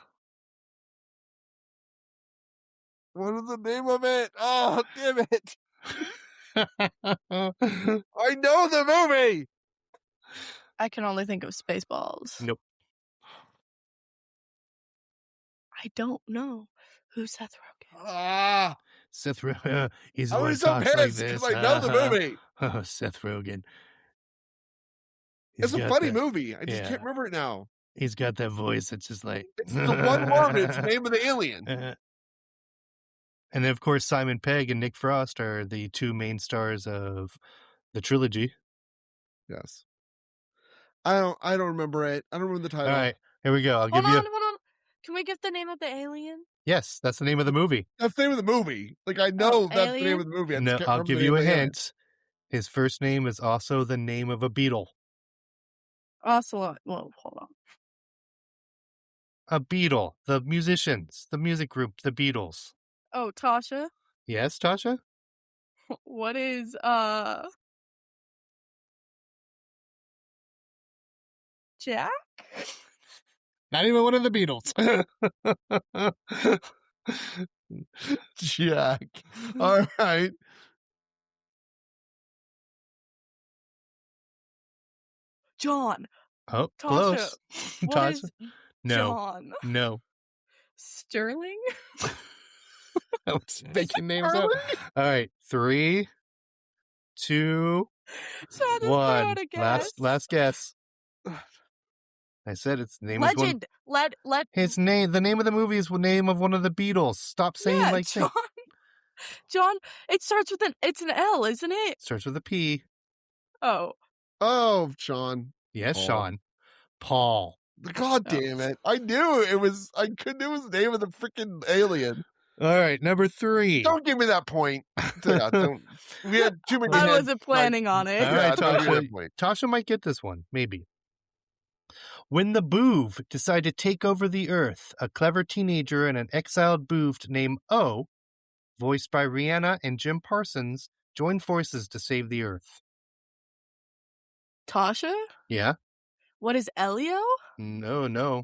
What is the name of it? Oh, damn it. I know the movie. I can only think of Spaceballs. Nope. I don't know who's Seth Rogen. Ah. Seth Rogen. He's I was so pissed because I know the movie. Seth Rogen. It's a funny movie. I just Yeah. can't remember it now. He's got that voice that's just like... It's the one word. It's the name of the alien. And then, of course, Simon Pegg and Nick Frost are the two main stars of the trilogy. Yes. I don't remember it. I don't remember the title. All right, here we go. Hold on. Can we get the name of the alien? Yes, that's the name of the movie. That's the name of the movie. Like, I know that's the name of the movie. No, I'll give you a hint. His first name is also the name of a beetle. Ocelot. Well, hold on. A beetle. The musicians. The music group. The Beatles. Oh, Tasha? Yes, Tasha? What is, Jack? Not even one of the Beatles. Jack. All right. John. Oh, Tasha. close. What Tasha? is No. John? No. Sterling? I was making names up. All right. 3, 2, So 1. Last guess. I said its name is one. Legend. His name. The name of the movie is the name of one of the Beatles. Stop saying like John. John. It starts with it's an L, isn't it? Starts with a P. Oh, Sean. Yes, Paul. Sean. Paul. God damn it! I knew it was. I couldn't. It was the name of the freaking alien. All right, number 3. Don't give me that point. Don't. We had too many. I wasn't planning on it. All right, Tasha might get this one, maybe. When the Boov decide to take over the Earth, a clever teenager and an exiled Boov named O, voiced by Rihanna and Jim Parsons, join forces to save the Earth. Tasha? Yeah. What is Elio? No.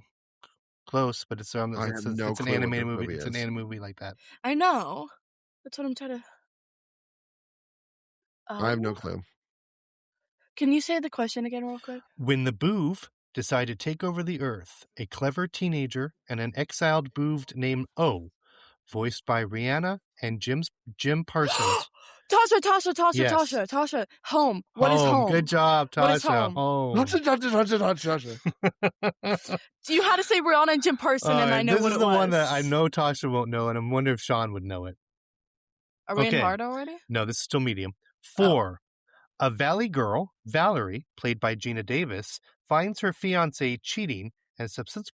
Close, but it's an animated movie. It's an animated movie like that. I know. That's what I'm trying to... I have no clue. Can you say the question again real quick? When the Boov decide to take over the Earth, a clever teenager and an exiled Boov named O, voiced by Rihanna and Jim Parsons. Tasha. Home. What is home? Good job, Tasha. What is home? Tasha. You had to say Rihanna and Jim Parsons, and I know what it was. This is the one that I know Tasha won't know, and I'm wondering if Sean would know it. Are we in hard already? No, this is still medium. 4. A valley girl, Valerie, played by Gina Davis, finds her fiancé cheating and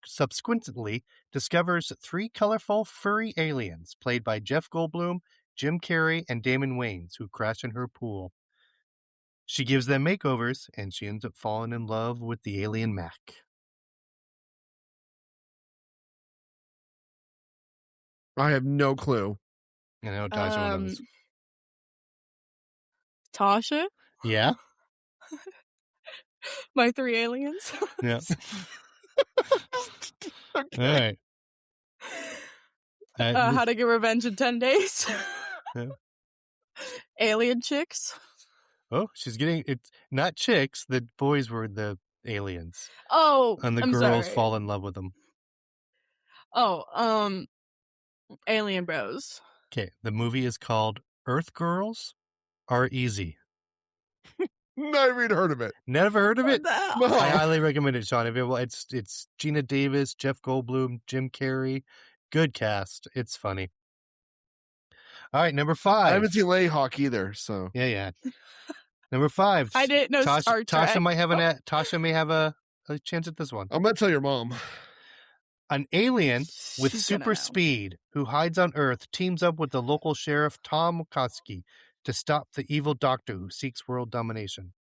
subsequently discovers 3 colorful furry aliens, played by Jeff Goldblum, Jim Carrey, and Damon Wayans, who crash in her pool. She gives them makeovers, and she ends up falling in love with the alien Mac. I have no clue. I know Tasha knows. Tasha? Yeah? My 3 aliens? Yeah. Okay. All right. How to Get Revenge in 10 Days. Yeah. Alien chicks. Oh, she's getting it's not chicks. The boys were the aliens. Oh, and the girls fall in love with them. Oh, Alien Bros. Okay, the movie is called Earth Girls Are Easy. Never even heard of it. Never heard of it? No. I highly recommend it, Sean. It's Gina Davis, Jeff Goldblum, Jim Carrey. Good cast. It's funny. All right, number 5. I haven't seen Layhawk either, so yeah. Number 5. I didn't know Star Trek. Tasha may have a chance at this one. I'm gonna tell your mom. An alien with super speed who hides on Earth teams up with the local sheriff Tom Koski to stop the evil doctor who seeks world domination.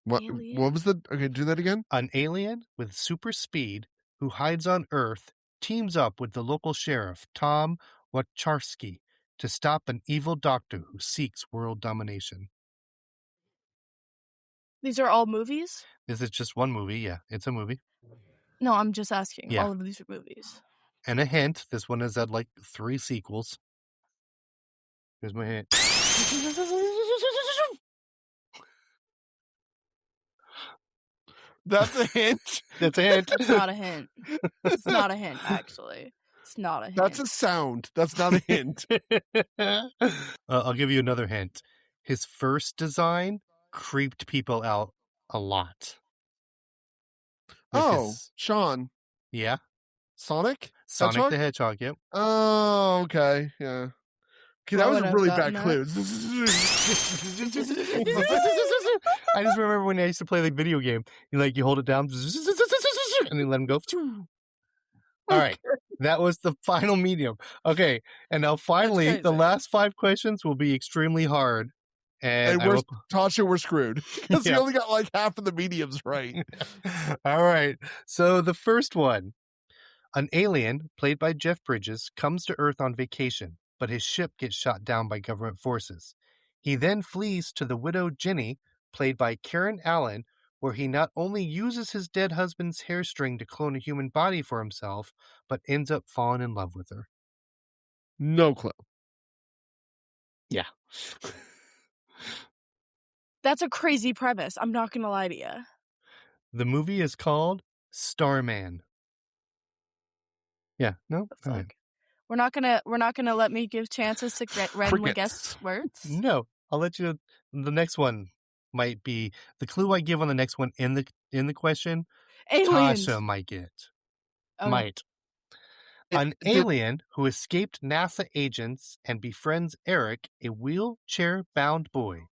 What was the... Okay, do that again. An alien with super speed who hides on Earth teams up with the local sheriff Tom Wacharski to stop an evil doctor who seeks world domination. These are all movies? This is just one movie, yeah. It's a movie. No, I'm just asking. Yeah. All of these are movies. And a hint, this one has had like 3 sequels. Here's my hint. That's a hint. That's a hint. It's not a hint. It's not a hint, actually. It's not a hint. That's a sound. That's not a hint. I'll give you another hint. His first design creeped people out a lot. Sean. Yeah. Sonic the Hedgehog, yep. Oh, okay. Yeah. Okay, that was a really bad clue. I just remember when I used to play the video game. You hold it down and then let him go. All right. That was the final medium. Okay. And now finally, the last 5 questions will be extremely hard. And Tasha, we're screwed. Because we only got like half of the mediums right. All right. So the first one. An alien, played by Jeff Bridges, comes to Earth on vacation, but his ship gets shot down by government forces. He then flees to the widow Jenny, played by Karen Allen, where he not only uses his dead husband's hairstring to clone a human body for himself, but ends up falling in love with her. No clue. Yeah. That's a crazy premise. I'm not going to lie to you. The movie is called Starman. Yeah, no. Right. We're not gonna let me give chances to randomly guess words. No, I'll let you. The next one might be the clue I give on the next one in the question. Aliens. Tasha might get. Might. An alien who escaped NASA agents and befriends Eric, a wheelchair-bound boy.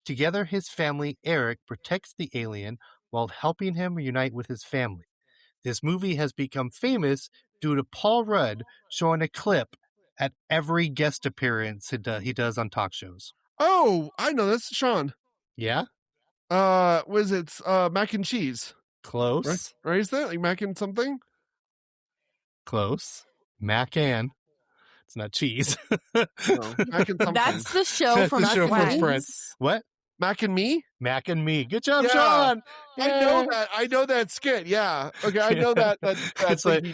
Together, his family, Eric, protects the alien while helping him reunite with his family. This movie has become famous due to Paul Rudd showing a clip at every guest appearance he does on talk shows. Oh, I know this, Sean. Yeah? Was it mac and cheese? Close. Right? Is that like mac and something? Close. Mac and. It's not cheese. No, mac and something. That's the show from Friends. What? Mac and Me? Mac and Me. Good job, Sean. Yeah. I know that skit. Yeah. Okay, I know that. It's like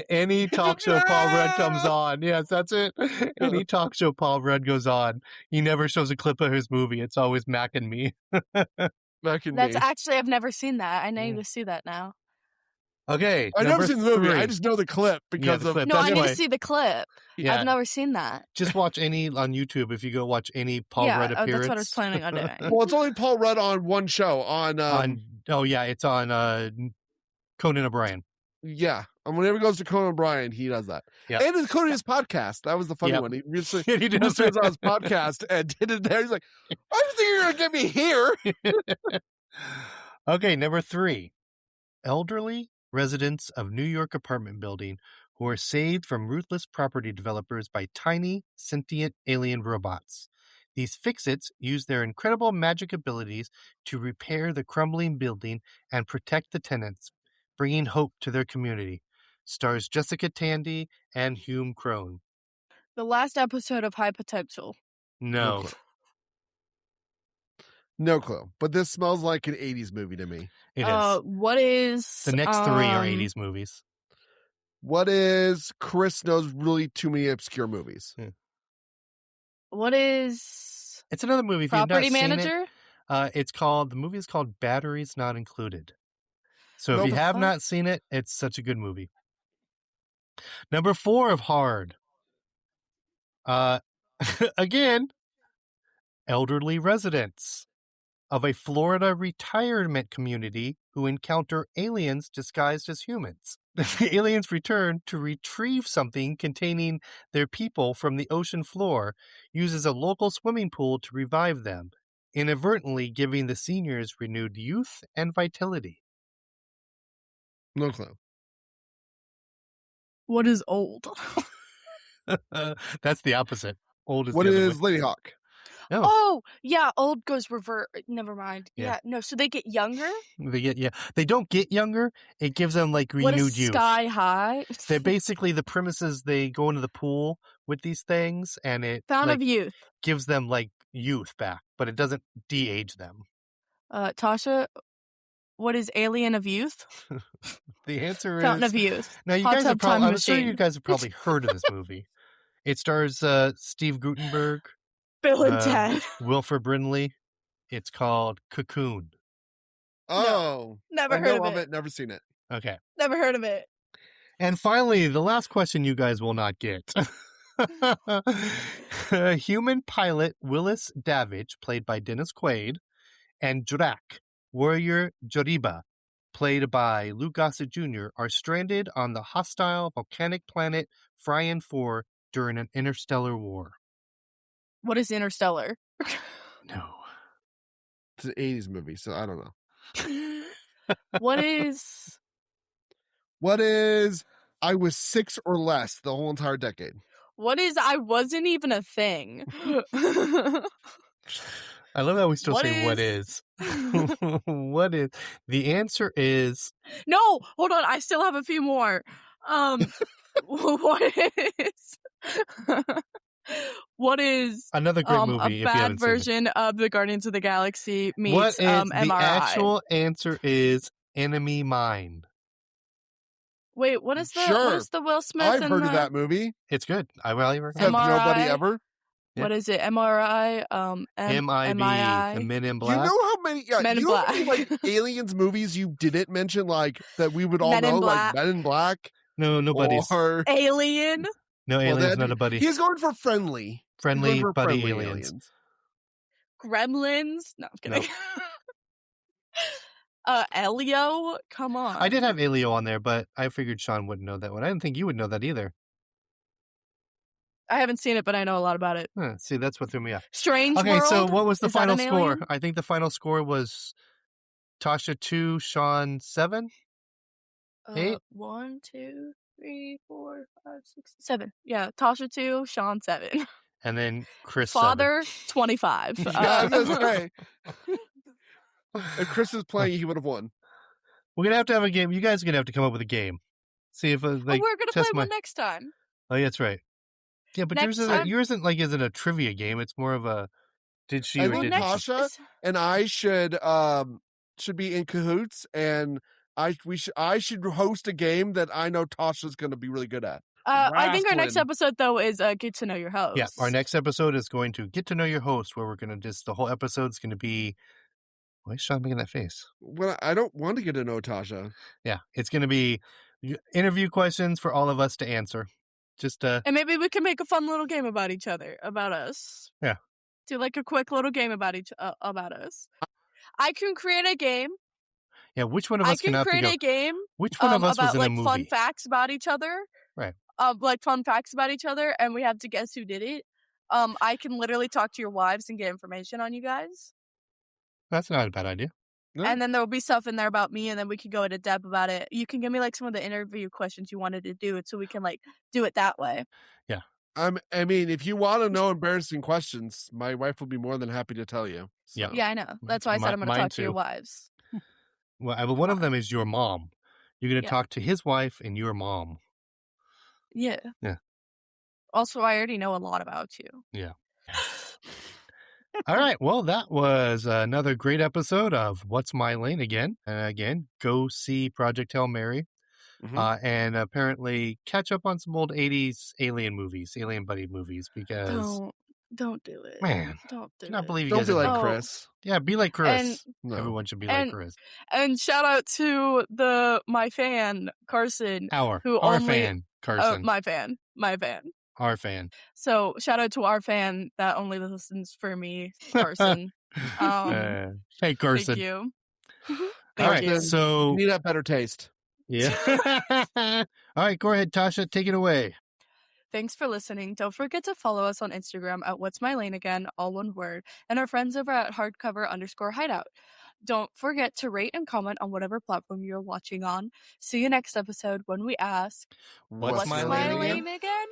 any talk show Paul Rudd comes on. Yes, that's it. Any talk show Paul Rudd goes on, he never shows a clip of his movie. It's always Mac and Me. Mac and That's Me. actually, I've never seen that. I need to see that now. Okay. I've never seen the movie. I just know the clip because of. No, I need to see the clip. Yeah. I've never seen that. Just watch any on YouTube. If you go watch any Paul Rudd appearance. That's what I was planning on doing. Well, it's only Paul Rudd on one show it's on Conan O'Brien. Yeah, and whenever he goes to Conan O'Brien, he does that. Yep. And it's Conan's podcast. That was the funny one. He was on his podcast and did it there. He's like, I didn't think you were gonna get me here. Okay, number 3. Elderly residents of New York apartment building who are saved from ruthless property developers by tiny, sentient alien robots. These fix-its use their incredible magic abilities to repair the crumbling building and protect the tenants, bringing hope to their community. Stars Jessica Tandy and Hume Crone. The last episode of High Potential. No. No clue. But this smells like an 80s movie to me. It is. What is... The next 3 are 80s movies. What is... Chris knows really too many obscure movies. Yeah. What is... It's another movie. If Property Manager? The movie is called Batteries Not Included. So if you have not seen it, it's such a good movie. Number 4 of hard. Again, elderly residents of a Florida retirement community who encounter aliens disguised as humans. The aliens return to retrieve something containing their people from the ocean floor, uses a local swimming pool to revive them, inadvertently giving the seniors renewed youth and vitality. No clue. What is old? That's the opposite. Old is what the other is way. Lady Hawk? No. Oh, yeah, old goes revert. Never mind. Yeah. No, so they get younger? They don't get younger. It gives them like renewed what is youth. Sky High? They're basically the premises. They go into the pool with these things, and it Fountain of Youth gives them like youth back, but it doesn't de-age them. Tasha, what is Alien of Youth? The answer Fountain is of Youth. Now you guys have probably. I'm sure you guys have probably heard of this movie. It stars Steve Guttenberg, Bill and Ted, Wilford Brimley. It's called Cocoon. Oh, never heard of it. Never seen it. Okay, never heard of it. And finally, the last question you guys will not get. Human pilot Willis Davidge, played by Dennis Quaid, and Drak, warrior Joriba, played by Lou Gossett Jr., are stranded on the hostile volcanic planet Fryan 4 during an interstellar war? What is Interstellar? No. It's an 80s movie, so I don't know. What is I was 6 or less the whole entire decade? I wasn't even a thing. I love how we still What say what is. What is? The answer is... No, hold on. I still have a few more. What is... What is another great movie a bad version of the Guardians of the Galaxy meets what is MRI? The actual answer is Enemy Mine. Wait, what is the Will Smith? I've heard of that movie. It's good. I really recommend. Have nobody ever? Yeah. What is it? MRI? MIB. The Men in Black. You know how many Men in Black. How many, like aliens movies you didn't mention, like that we would all Men in know, Black. like Men in Black. No, nobody's. Or Alien. No, Alien's not a buddy. He's going for friendly. Friendly for buddy friendly aliens. Gremlins. No, I'm kidding. Elio. Come on. I did have Elio on there, but I figured Sean wouldn't know that one. I didn't think you would know that either. I haven't seen it, but I know a lot about it. See, that's what threw me off. Strange Okay, World? so what was the Is that final an score? alien? I think the final score was Tasha 2, Sean 7. 8? 1, 2, 3, 4, 5, 6, 7. Yeah, Tasha 2, Sean 7. And then Chris Father 25. Yeah, I was gonna say. If Chris is playing, he would have won. We're gonna have to have a game. You guys are gonna have to come up with a game. See if we're gonna play one next time. Oh, yeah, that's right. Yeah, but yours isn't like isn't a trivia game. It's more of a did she I or think didn't. Tasha and I should be in cahoots, and I should host a game that I know Tasha's going to be really good at. I think our next episode though is get to know your host. Yeah, our next episode is going to get to know your host, where we're going to just the whole episode's going to be. Why is Sean making that face? Well, I don't want to get to know Tasha. Yeah, it's going to be interview questions for all of us to answer. Just and maybe we can make a fun little game about each other, about us. Yeah, do like a quick little game about us. I can create a game. Yeah, which one of us can create a game? Which one of us about was in a movie? Fun facts about each other. Right. Like fun facts about each other, and we have to guess who did it. I can literally talk to your wives and get information on you guys. That's not a bad idea. No. And then there will be stuff in there about me, and then we can go into depth about it. You can give me like some of the interview questions you wanted to do it, so we can like do it that way. Yeah. I mean, if you want to know embarrassing questions, my wife will be more than happy to tell you. So. Yeah. Yeah, I know. That's why I said I'm going to talk to your wives. Well, one of them is your mom. You're going to talk to his wife and your mom. Yeah. Yeah. Also, I already know a lot about you. Yeah. All right. Well, that was another great episode of What's My Lane again. And again, go see Project Hail Mary. Mm-hmm. And apparently catch up on some old 80s alien buddy movies, because don't do it. Man, don't do I it. believe you don't guys be like Chris. Yeah, be like Chris. No. Everyone should be like Chris. And shout out to my fan Carson. Our fan Carson. My fan. Our fan. So shout out to our fan that only listens for me, Carson. Hey, Carson. Thank you. All right, so you need that better taste. Yeah. All right, go ahead, Tasha. Take it away. Thanks for listening. Don't forget to follow us on Instagram at What's My Lane Again, all one word, and our friends over at hardcover_hideout. Don't forget to rate and comment on whatever platform you're watching on. See you next episode when we ask, What's my lane again?